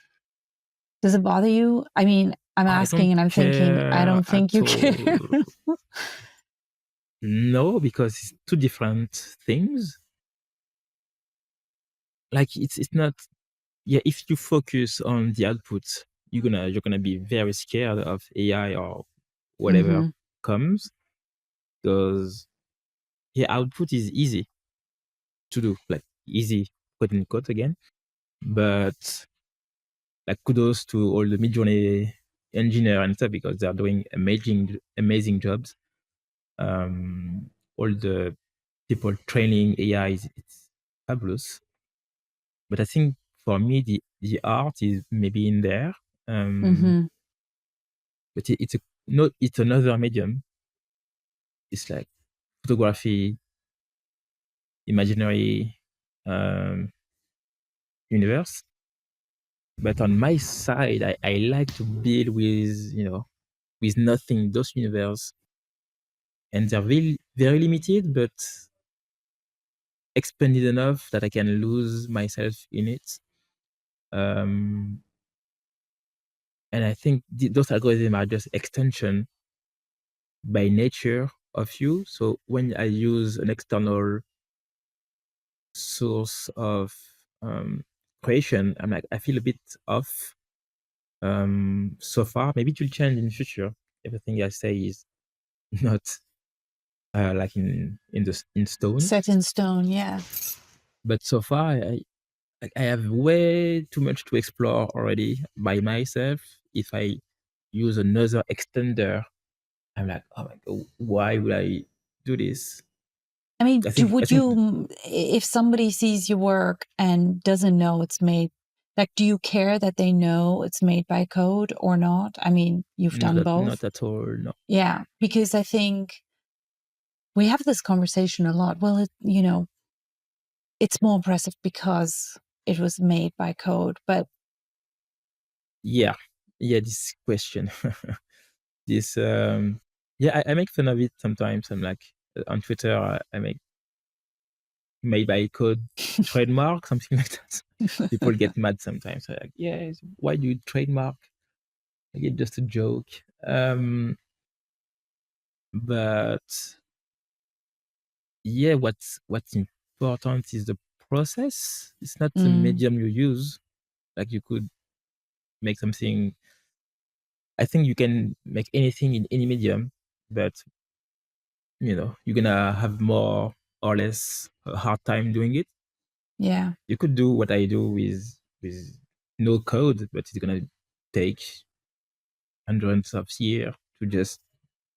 Does it bother you? I mean, I'm asking and I'm thinking, I don't think you care. No, because it's two different things. Like it's not, yeah, if you focus on the output, you're gonna be very scared of AI or whatever comes, because output is easy to do, like easy, quote unquote, again. But like, kudos to all the Midjourney engineer and stuff, because they're doing amazing jobs. All the people training AI, it's fabulous. But I think for me, the art is maybe in there. But it's another medium. It's like photography, imaginary universe. But on my side, I like to build with nothing, those universe. And they're very, very limited, but expanded enough that I can lose myself in it. And I think those algorithms are just extension by nature of you. So when I use an external source of creation, I'm like, I feel a bit off. So far, maybe it will change in the future. Everything I say is not like in stone. Set in stone, yeah. But so far, I have way too much to explore already by myself. If I use another extender, I'm like, oh my God, why would I do this? I mean, I think if somebody sees your work and doesn't know it's made, like, do you care that they know it's made by code or not? I mean, you've done both. Not at all, no. Yeah, because I think we have this conversation a lot. Well, it's more impressive because it was made by code, but yeah, this question. This I make fun of it sometimes. I'm like on Twitter, I make made by code trademark, something like that. People get mad sometimes. They're like, yes, why do you trademark? Like, it's just a joke. But yeah, what's important is the process. It's not the medium you use. Like, you could make something. I think you can make anything in any medium, but you're gonna have more or less a hard time doing it. yeah, You could do what I do with no code, but it's gonna take hundreds of years to just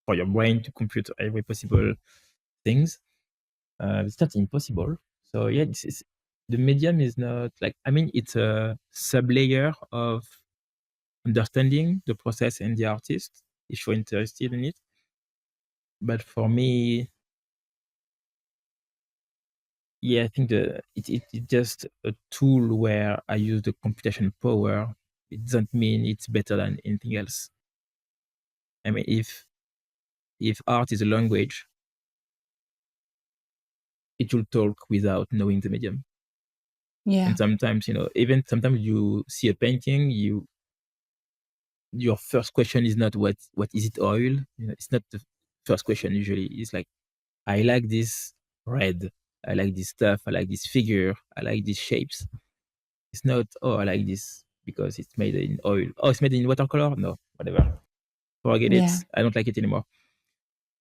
for your brain to compute every possible things. It's not impossible. So yeah, the medium is not like, I mean, it's a sub layer of understanding the process and the artist if you're interested in it. But for me, yeah, I think it's just a tool where I use the computation power. It doesn't mean it's better than anything else. I mean, if art is a language, it will talk without knowing the medium. yeah, And sometimes, even sometimes you see a painting, your first question is not what is it oil? It's not the first question usually. It's like, I like this red. I like this stuff. I like this figure. I like these shapes. It's not, oh, I like this because it's made in oil. Oh, it's made in watercolor? No, whatever. Forget yeah, it. I don't like it anymore.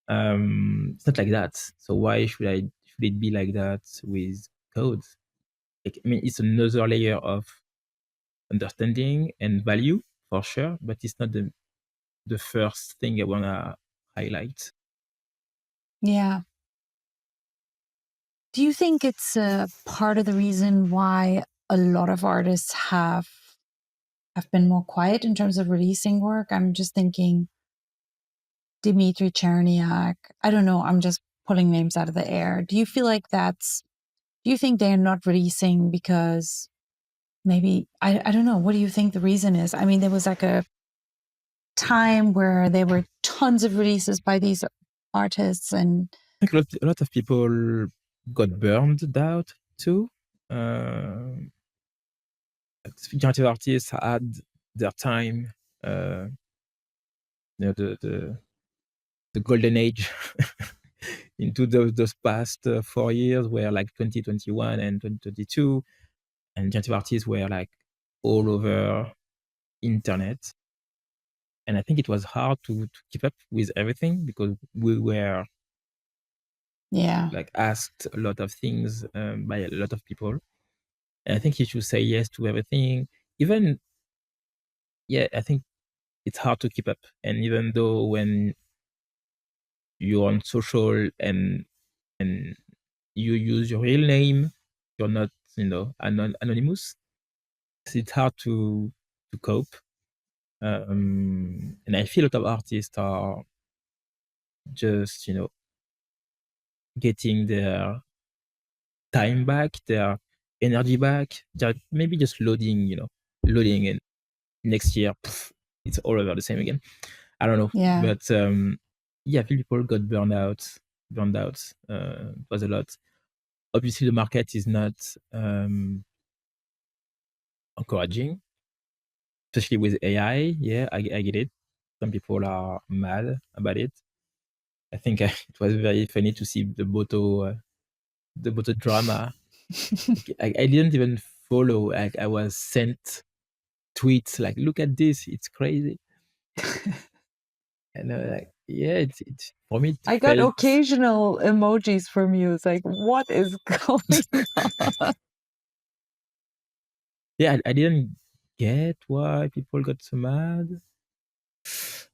It's not like that. So why should it be like that with code? Like, I mean, it's another layer of understanding and value for sure, but it's not the first thing I wanna highlight. yeah. Do you think it's part of the reason why a lot of artists have been more quiet in terms of releasing work? I'm just thinking Dmitry Cherniak. I don't know. I'm just pulling names out of the air. Do you feel like do you think they're not releasing because maybe, I don't know. What do you think the reason is? I mean, there was like a time where there were tons of releases by these artists, and I think a lot of people got burned out too. Generative artists had their time, the golden age into those past 4 years where like 2021 and 2022, and generative artists were like all over internet. And I think it was hard to keep up with everything because we were like asked a lot of things by a lot of people. And I think you should say yes to everything. Even, yeah, I think it's hard to keep up. And even though when you're on social and you use your real name, you're not, anonymous. So it's hard to cope. And I feel a lot of artists are just, getting their time back, their energy back, maybe just loading, and next year, it's all over the same again. I don't know. yeah, But yeah, I feel people got burned out. It was a lot. Obviously, the market is not encouraging, especially with AI. Yeah, I get it. Some people are mad about it. I think it was very funny to see the Boto drama. I didn't even follow. Like, I was sent tweets like, "Look at this! It's crazy." And like, yeah, it's for me. I got occasional emojis from you. It's like, what is going on? Yeah, I didn't get why people got so mad.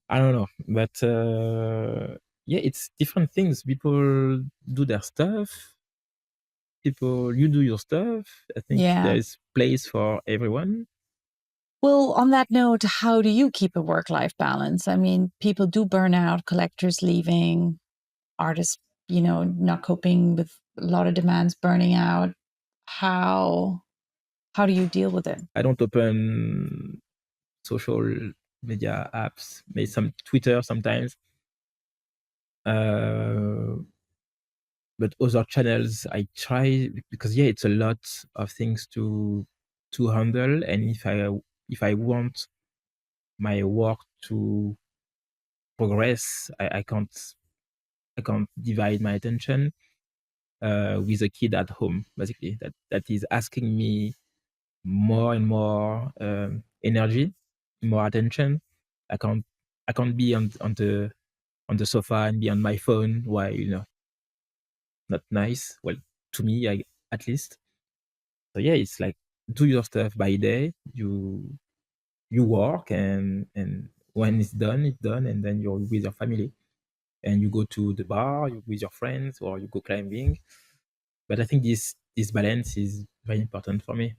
I don't know, but yeah, it's different things. People do their stuff. You do your stuff. I think there is place for everyone. Well, on that note, how do you keep a work-life balance? I mean, people do burn out, collectors leaving, artists, not coping with a lot of demands, burning out. How do you deal with it? I don't open social media apps, maybe some Twitter sometimes. But other channels I try, because it's a lot of things to handle, and if I want my work to progress, I can't divide my attention with a kid at home, basically, that is asking me more and more energy, more attention. I can't be on the sofa and be on my phone while not nice. Well, to me, at least. So yeah, it's like, do your stuff by day. You work, and when it's done, and then you're with your family, and you go to the bar with your friends, or you go climbing. But I think this balance is very important for me.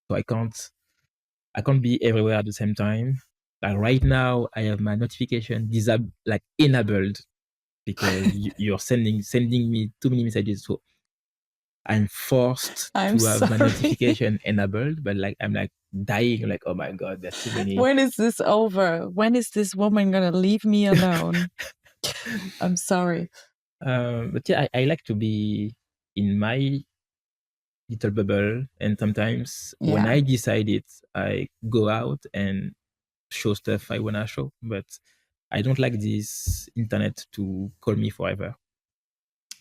So I can't be everywhere at the same time. Like right now, I have my notification enabled, because you're sending me too many messages. So I'm forced to have my notification enabled, but I'm dying, oh my God, there's too many. When is this over? When is this woman gonna leave me alone? I'm sorry. But yeah, I like to be in my little bubble, and sometimes when I decide it, I go out and show stuff I wanna show. But I don't like this internet to call me forever.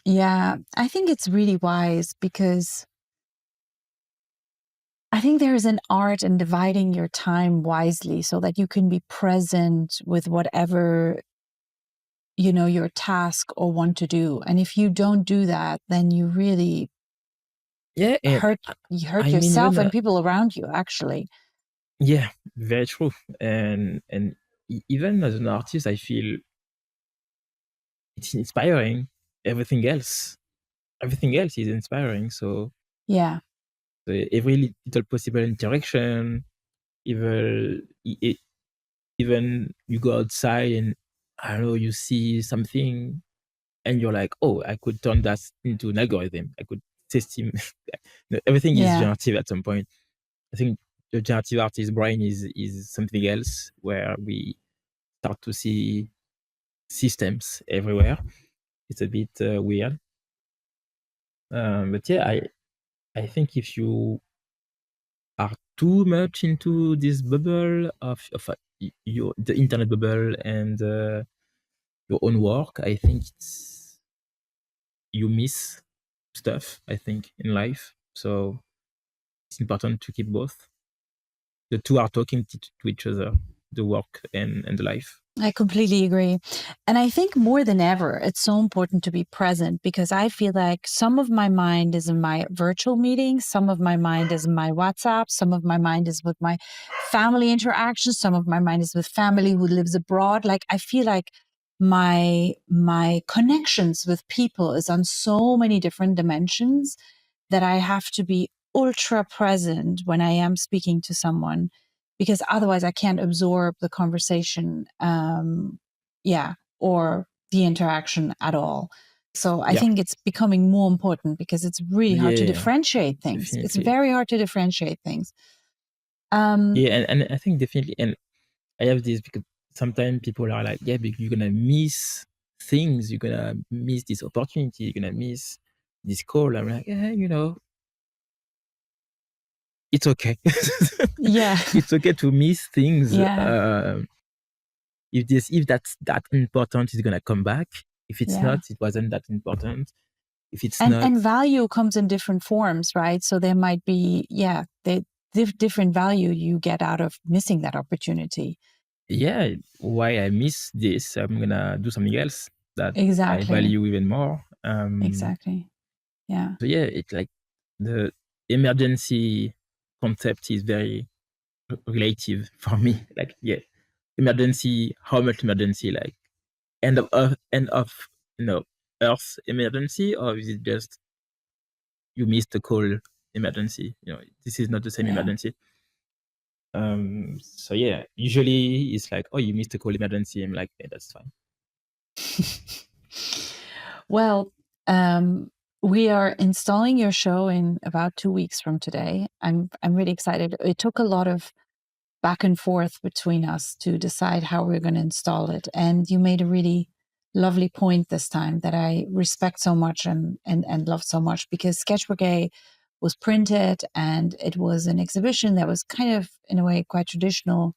Yeah, I think it's really wise, because I think there's an art in dividing your time wisely so that you can be present with whatever, your task or want to do. And if you don't do that, then you really hurt yourself and people around you, actually. Yeah, very true. And even as an artist, I feel it's inspiring. Everything else is inspiring. So yeah, every little possible interaction, even you go outside and I don't know, you see something and you're like, oh, I could turn that into an algorithm. I could test him. Everything is generative at some point. I think the generative artist brain is something else, where we start to see systems everywhere. It's a bit weird. But yeah, I think if you are too much into this bubble of the internet bubble and your own work, I think you miss stuff, I think, in life. So it's important to keep both. The two are talking to each other, the work and the life. I completely agree. And I think more than ever, it's so important to be present, because I feel like some of my mind is in my virtual meetings, some of my mind is in my WhatsApp, some of my mind is with my family interactions, some of my mind is with family who lives abroad. Like, I feel like my connections with people is on so many different dimensions that I have to be ultra present when I am speaking to someone, because otherwise I can't absorb the conversation, or the interaction at all. So I think it's becoming more important, because it's really hard to differentiate things. Definitely. It's very hard to differentiate things. And I think definitely, and I have this because sometimes people are like, yeah, but you're gonna miss things, you're gonna miss this opportunity, you're gonna miss this call. I'm like, yeah, it's okay. Yeah. It's okay to miss things. Yeah. If that's that important, it's gonna come back. If it's not, it wasn't that important. If it's not, and value comes in different forms, right? So there might be different value you get out of missing that opportunity. Yeah, why I miss this? I'm gonna do something else that I value even more. Exactly. Yeah. So yeah, it's like the emergency concept is very relative for me. Like, yeah, emergency. How much emergency? Like, end of Earth emergency, or is it just you missed the call emergency? This is not the same emergency. So yeah, usually it's like, oh, you missed a call emergency. I'm like, yeah, that's fine. Well, we are installing your show in about 2 weeks from today. I'm really excited. It took a lot of back and forth between us to decide how we're going to install it. And you made a really lovely point this time that I respect so much and love so much, because Sketchbook A was printed and it was an exhibition that was kind of, in a way, quite traditional.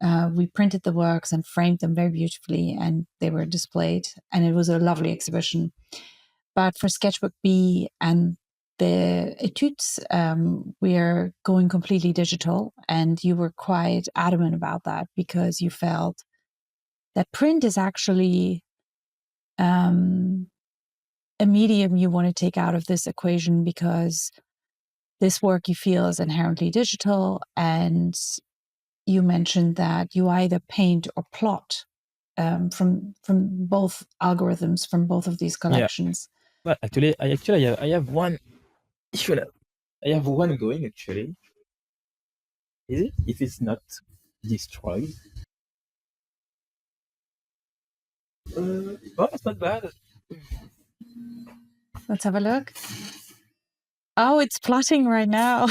We printed the works and framed them very beautifully, and they were displayed, and it was a lovely exhibition. But for Sketchbook B and the Etudes, we are going completely digital, and you were quite adamant about that because you felt that print is actually a medium you want to take out of this equation, because this work you feel is inherently digital. And you mentioned that you either paint or plot from both algorithms from both of these collections. Yeah. Well, actually, I have one. I have one going actually. Is it? If it's not destroyed. Oh, it's not bad. Let's have a look. Oh, it's plotting right now.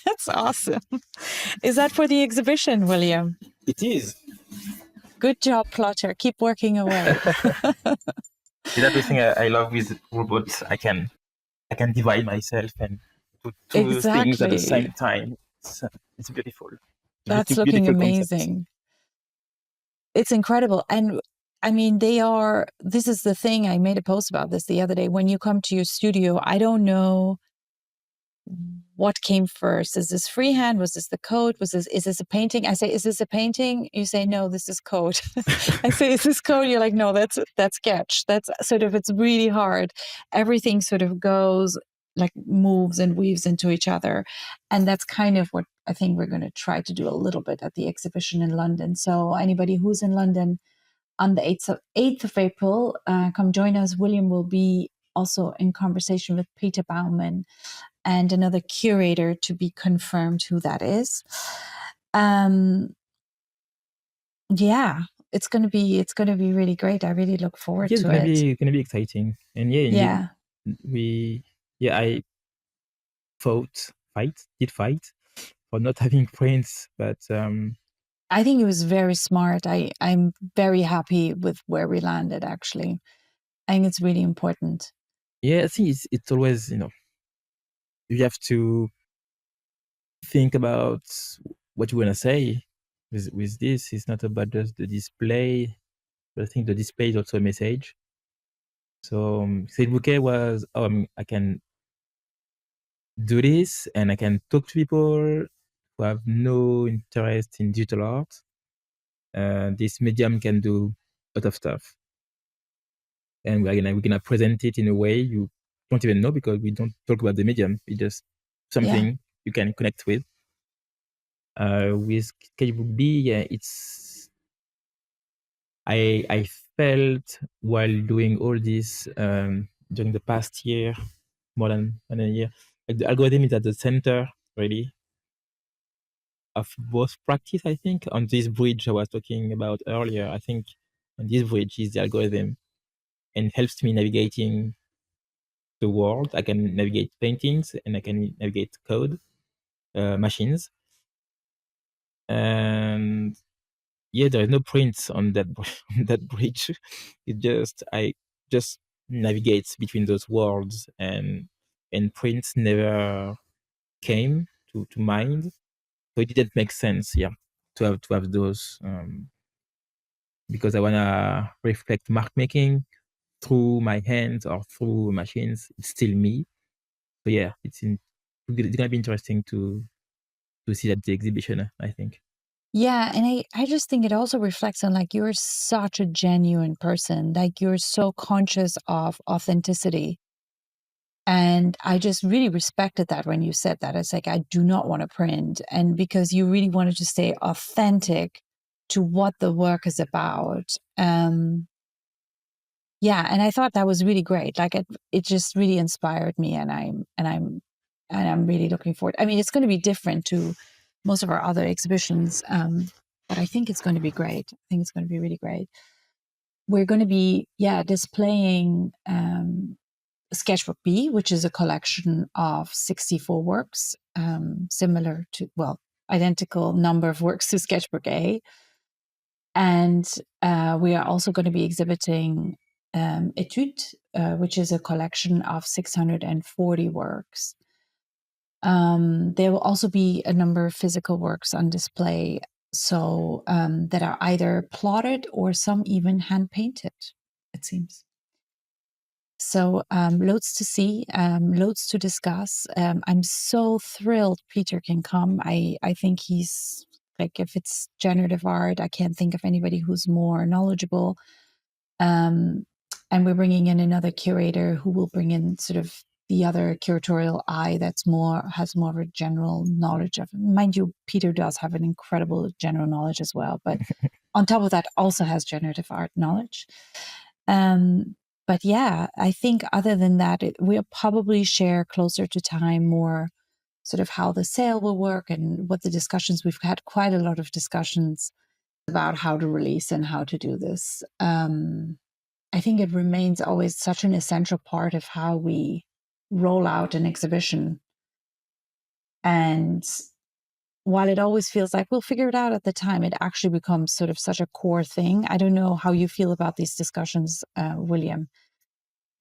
That's awesome. Is that for the exhibition, William? It is. Good job, plotter. Keep working away. Is that the thing I love with robots? I can divide myself and do two things at the same time. It's beautiful. That's looking amazing. Concept. It's incredible. And I mean, this is the thing, I made a post about this the other day. When you come to your studio, I don't know what came first. Is this freehand? Was this the code? Is this a painting? I say, is this a painting? You say, no, this is code. I say, is this code? You're like, no, that's sketch. That's sort of, it's really hard. Everything sort of goes, like moves and weaves into each other. And that's kind of what I think we're going to try to do a little bit at the exhibition in London. So anybody who's in London on the 8th of April, come join us. William will be also in conversation with Peter Baumann and another curator, to be confirmed who that is. Yeah, it's going to be really great. I really look forward to it. It's going to be exciting. And I did fight for not having prints, but I think it was very smart. I'm very happy with where we landed, actually. I think it's really important. Yeah, I think it's always, you have to think about what you want to say with this. It's not about just the display, but I think the display is also a message. So Sketchbook A was, I can do this and I can talk to people who have no interest in digital art. This medium can do a lot of stuff. And we're gonna present it in a way you don't even know, because we don't talk about the medium. It's just something you can connect with. With Sketchbook B, I felt while doing all this during the past year, more than a year, like the algorithm is at the center, really, of both practice. I think on this bridge I was talking about earlier, I think on this bridge is the algorithm, and helps me navigating the world. I can navigate paintings and I can navigate code, machines. And there is no prints on that that bridge. I just navigate between those worlds, and prints never came to mind. So it didn't make sense, to have those, because I wanna reflect mark making through my hands or through machines. It's still me. So it's gonna be interesting to see that the exhibition, I think. Yeah, and I just think it also reflects on, like, you're such a genuine person. Like, you're so conscious of authenticity. And I just really respected that when you said that. It's like, I do not want to print. And because you really wanted to stay authentic to what the work is about. Yeah, and I thought that was really great. Like it just really inspired me, and I'm really looking forward. I mean, it's going to be different to most of our other exhibitions, but I think it's going to be great. I think it's going to be really great. We're going to be displaying Sketchbook B, which is a collection of 64 works, similar to, well, identical number of works to Sketchbook A. And we are also going to be exhibiting Etudes, which is a collection of 640 works. There will also be a number of physical works on display, so that are either plotted or some even hand painted, it seems. So loads to see, loads to discuss. I'm so thrilled Peter can come. I think he's like, if it's generative art, I can't think of anybody who's more knowledgeable. And we're bringing in another curator who will bring in sort of the other curatorial eye has more of a general knowledge of. Mind you, Peter does have an incredible general knowledge as well, but on top of that, also has generative art knowledge. But yeah, I think other than that, we'll probably share closer to time more sort of how the sale will work and what the discussions. We've had quite a lot of discussions about how to release and how to do this. I think it remains always such an essential part of how we roll out an exhibition. And while it always feels like we'll figure it out at the time, it actually becomes sort of such a core thing. I don't know how you feel about these discussions, William.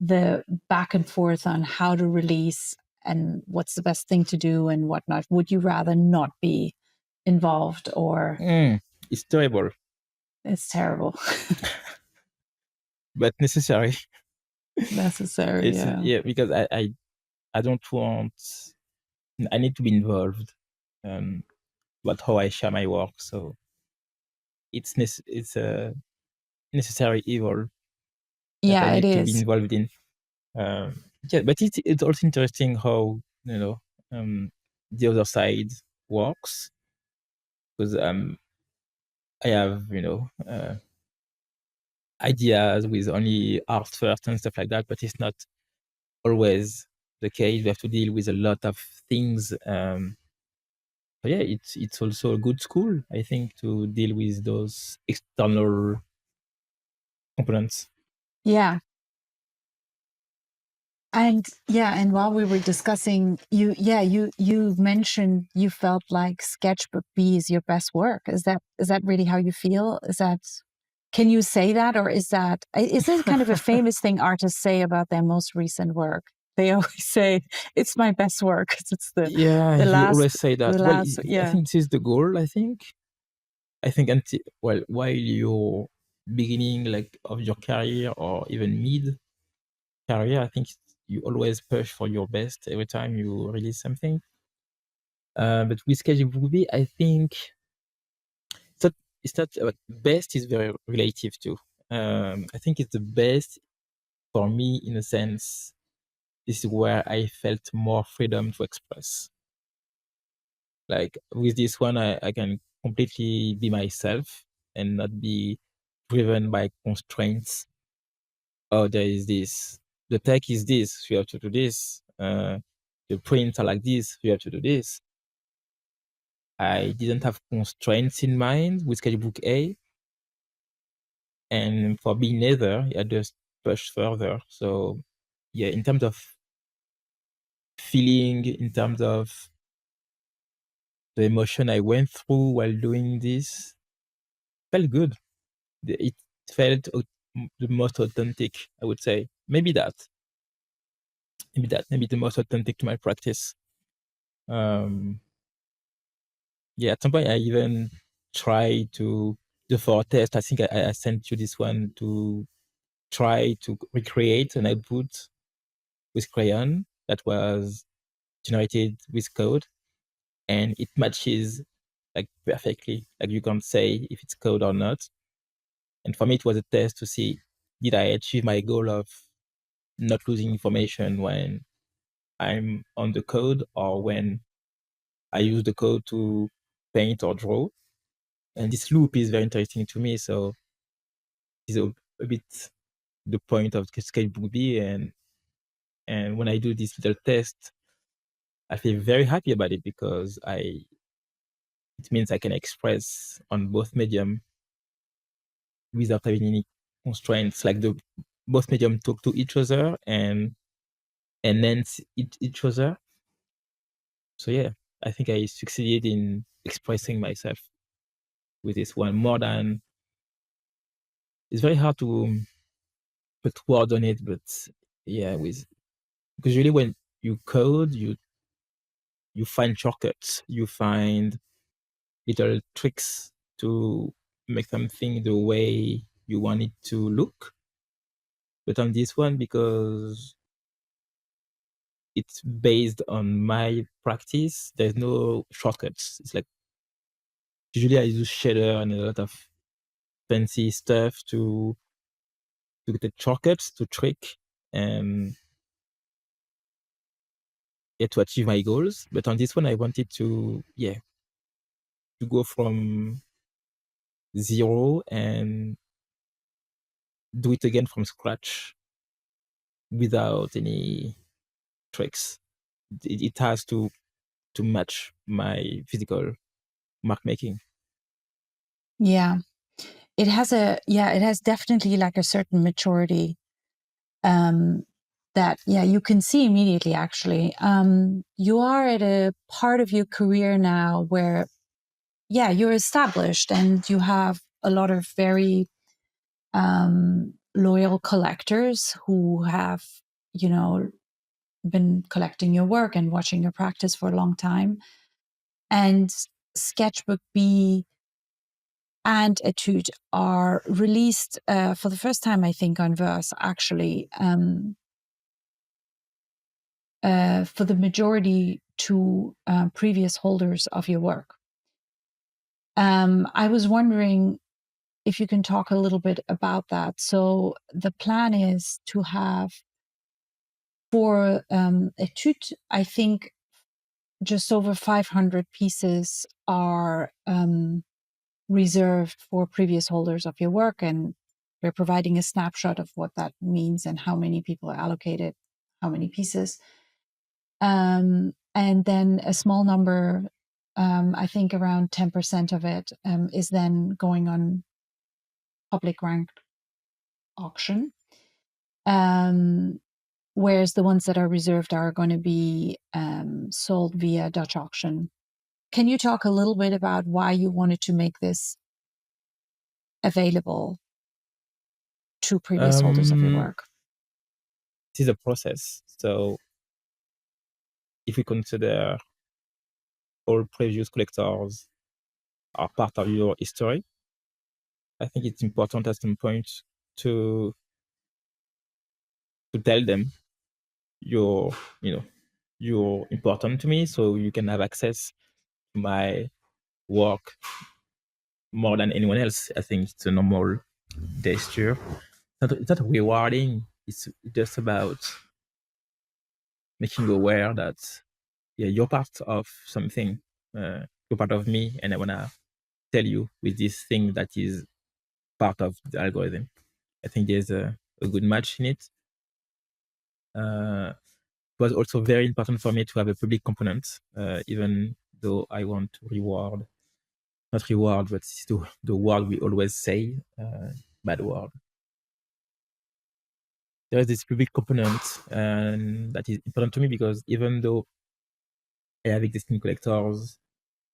The back and forth on how to release and what's the best thing to do and whatnot. Would you rather not be involved, or it's terrible? It's terrible. But necessary. Necessary, yeah, because I don't want. I need to be involved, about how I share my work. So it's a necessary evil that I it need to be is. involved in. Yeah, but it's also interesting how the other side works, because I have ideas with only art first and stuff like that, but it's not always the case. We have to deal with a lot of things. But yeah, it's also a good school, I think, to deal with those external components. Yeah. And while we were discussing, you mentioned you felt like Sketchbook B is your best work. Is that really how you feel? Can you say that, or is it kind of a famous thing artists say about their most recent work? They always say it's my best work because it's the you last, always say that. I think this is the goal. I think until while you're beginning like of your career or even mid career, I think you always push for your best every time you release something. But with Sketchbook B, I think it's not best is very relative too. I think it's the best for me in a sense. This is where I felt more freedom to express. Like with this one, I can completely be myself and not be driven by constraints. Oh, there is this. The tech is this. You have to do this. The prints are like this. You have to do this. I didn't have constraints in mind with Sketchbook A. And for B neither, I just pushed further. So yeah, in terms of feeling, in terms of the emotion I went through while doing this, felt good. It felt the most authentic, I would say. Maybe the most authentic to my practice. Yeah, at some point I even tried to do for a test. I think I sent you this one to try to recreate an output with crayon that was generated with code, and it matches like perfectly. Like you can't say if it's code or not. And for me, it was a test to see, did I achieve my goal of not losing information when I'm on the code or when I use the code to paint or draw. And this loop is very interesting to me. So it's a bit the point of Sketchbook B, and when I do this little test, I feel very happy about it because it means I can express on both medium without having any constraints. Like both medium talk to each other and enhance each other. So yeah, I think I succeeded in expressing myself with this one more than. It's very hard to put word on it, but yeah, because usually when you code, you find shortcuts, you find little tricks to make something the way you want it to look. But on this one, because it's based on my practice, there's no shortcuts. It's like usually I use shader and a lot of fancy stuff to get shortcuts to trick and to achieve my goals. But on this one, I wanted to go from zero and do it again from scratch without any tricks. It has to match my physical mark making. Yeah, it has definitely like a certain maturity that you can see immediately. Actually, you are at a part of your career now where you're established and you have a lot of very loyal collectors who have been collecting your work and watching your practice for a long time. And Sketchbook B and Etudes are released for the first time, I think, on Verse, actually, for the majority to previous holders of your work. I was wondering if you can talk a little bit about that. So the plan is to have for Etudes, I think just over 500 pieces are reserved for previous holders of your work, and we're providing a snapshot of what that means and how many people are allocated, how many pieces. And then a small number, I think around 10% of it is then going on public ranked auction. Whereas the ones that are reserved are going to be sold via Dutch auction. Can you talk a little bit about why you wanted to make this available to previous holders of your work? It is a process. So if we consider all previous collectors are part of your history, I think it's important at some point to tell them you're important to me, so you can have access to my work more than anyone else. I think it's a normal gesture. It's not rewarding. It's just about making you aware that you're part of something. You're part of me, and I wanna tell you with this thing that is part of the algorithm. I think there's a good match in it. It was also very important for me to have a public component, even though I want to not reward, but it's the word we always say, bad word. There is this public component, and that is important to me because even though I have existing collectors,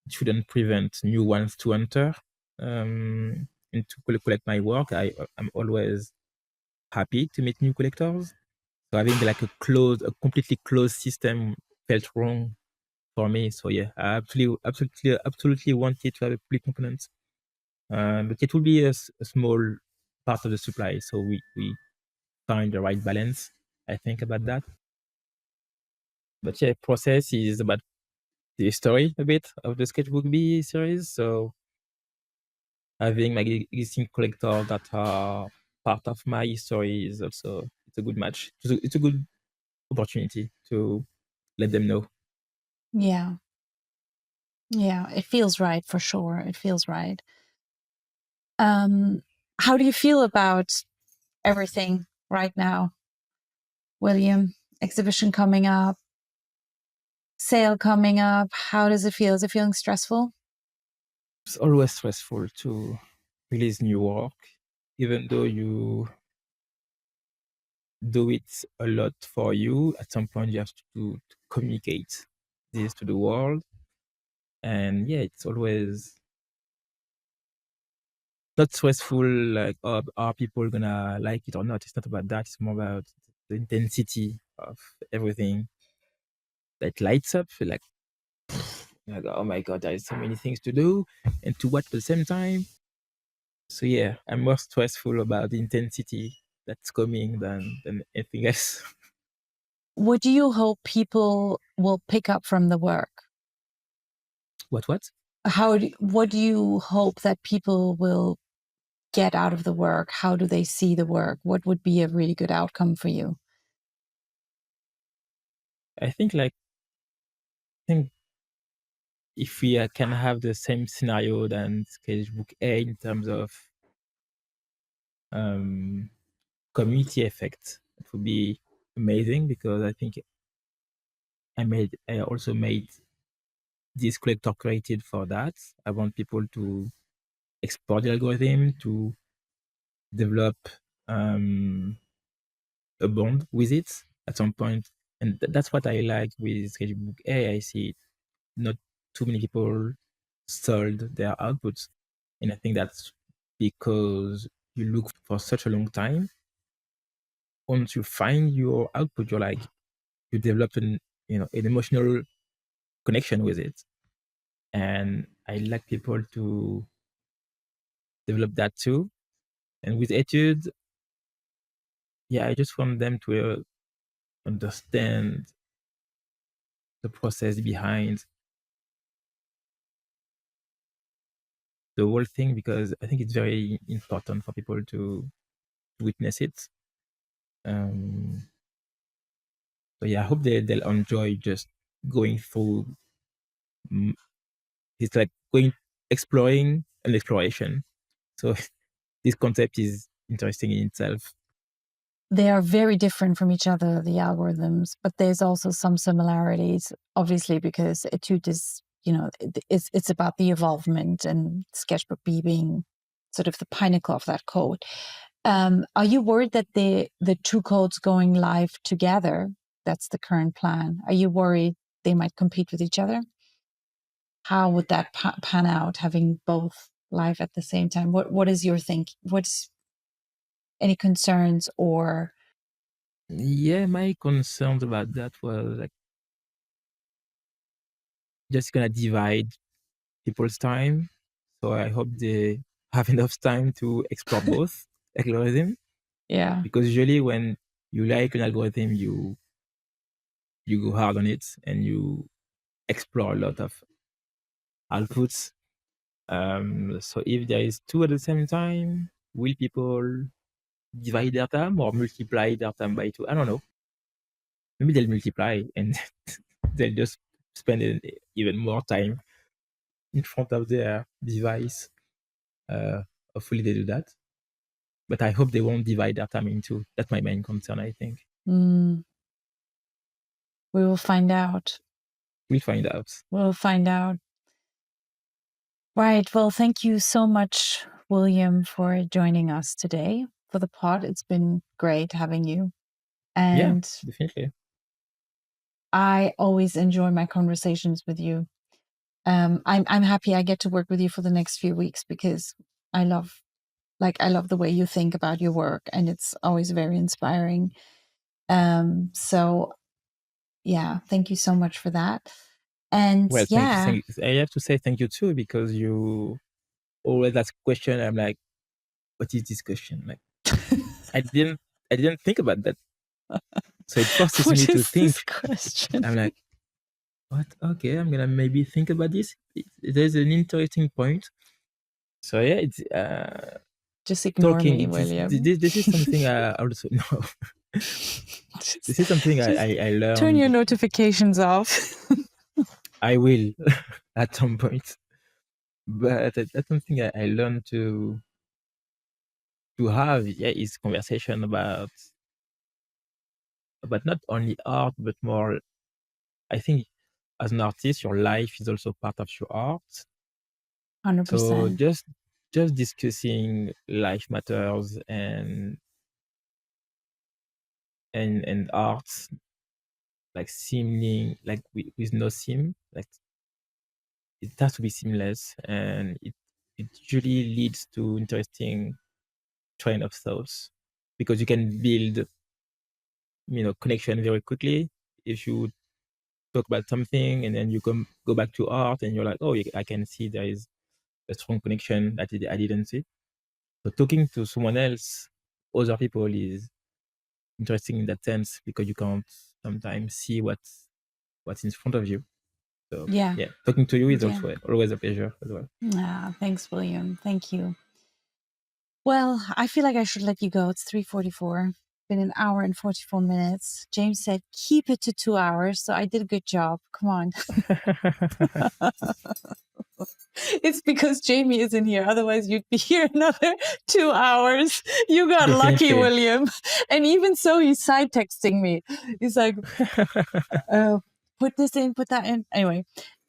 it shouldn't prevent new ones to enter and to collect my work. I'm always happy to meet new collectors. So having like a completely closed system felt wrong for me. So yeah, I absolutely wanted to have a public component, but it will be a small part of the supply. So we find the right balance, I think, about that. But yeah, process is about the story a bit of the Sketchbook B series. So having my existing collectors that are part of my history is also it's a good match. It's a good opportunity to let them know. Yeah, it feels right for sure. It feels right. How do you feel about everything right now? William, exhibition coming up, sale coming up. How does it feel? Is it feeling stressful? It's always stressful to release new work, even though you do it a lot for you. At some point, you have to communicate this to the world. And yeah, it's always not stressful, like, oh, are people gonna like it or not? It's not about that. It's more about the intensity of everything that lights up. Like, oh my God, there is so many things to do and to watch at the same time. So yeah, I'm more stressful about the intensity that's coming than anything else. What do you hope people will pick up from the work? What? What do you hope that people will get out of the work? How do they see the work? What would be a really good outcome for you? I think if we can have the same scenario than Sketchbook A in terms of community effect, it would be amazing, because I think I also made this collector created for that. I want people to explore the algorithm, to develop a bond with it at some point. And that's what I like with Sketchbook A. I see not too many people sold their outputs. And I think that's because you look for such a long time. Once you find your output, you develop an emotional connection with it. And I like people to develop that too. And with Etudes, yeah, I just want them to understand the process behind the whole thing, because I think it's very important for people to witness it. So yeah, I hope they'll enjoy just going through. It's like exploring an exploration. So this concept is interesting in itself. They are very different from each other, the algorithms, but there's also some similarities, obviously, because Etude is, it's about the evolvement, and Sketchbook B being sort of the pinnacle of that code. Are you worried that the two codes going live together, that's the current plan, are you worried they might compete with each other? How would that pan out, having both live at the same time? What is your think? What's any concerns or? Yeah, my concerns about that was like just gonna divide people's time. So I hope they have enough time to explore both algorithms. Yeah. Because usually when you like an algorithm, you go hard on it and you explore a lot of outputs. So if there is two at the same time, will people divide their time or multiply their time by two? I don't know. Maybe they'll multiply and they'll just spend even more time in front of their device. Hopefully they do that. But I hope they won't divide their time in two. That's my main concern, I think. We will find out. We'll find out. We'll find out. Right. Well, thank you so much, William, for joining us today for the pod. It's been great having you. And yeah, definitely. I always enjoy my conversations with you. I'm happy I get to work with you for the next few weeks, because I love the way you think about your work, and it's always very inspiring. So yeah, thank you so much for that. And well, yeah, I have to say thank you too, because you always ask a question. I'm like, what is this question? Like, I didn't think about that. So it forces me to think. This question? I'm like, what? Okay, I'm gonna maybe think about this. There's an interesting point. So yeah, it's just ignore talking. me, William. This is something I also know. This is something I learned. Turn your notifications off. I will at some point, but that's something I learned to have. Yeah, is conversation about about not only art, but more, I think as an artist, your life is also part of your art. 100%. So just discussing life matters and art, like seaming, like with no seam, like it has to be seamless, and it usually leads to interesting train of thoughts, because you can build, connection very quickly if you talk about something and then you go back to art and you're like, oh, I can see there is a strong connection that I didn't see. So talking to someone else, other people, is interesting in that sense, because you can't sometimes see what's in front of you. So Yeah. talking to you is also always a pleasure as well. Thanks, William. Thank you. Well, I feel like I should let you go. It's 3:44. Been an hour and 44 minutes. James said, keep it to 2 hours. So I did a good job. Come on. It's because Jamie isn't here. Otherwise, you'd be here another 2 hours. You got lucky, William. And even so, he's side texting me. He's like, put this in, put that in. Anyway,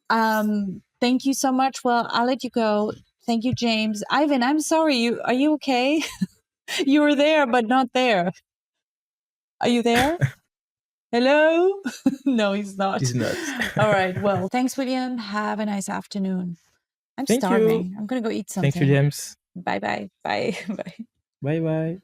thank you so much. Well, I'll let you go. Thank you, James. Ivan, I'm sorry. Are you okay? You were there, but not there. Are you there? Hello? No, he's not. He's not. All right. Well, thanks, William. Have a nice afternoon. I'm Thank starving. you. I'm going to go eat something. Thank you, James. Bye-bye. Bye. Bye. Bye-bye.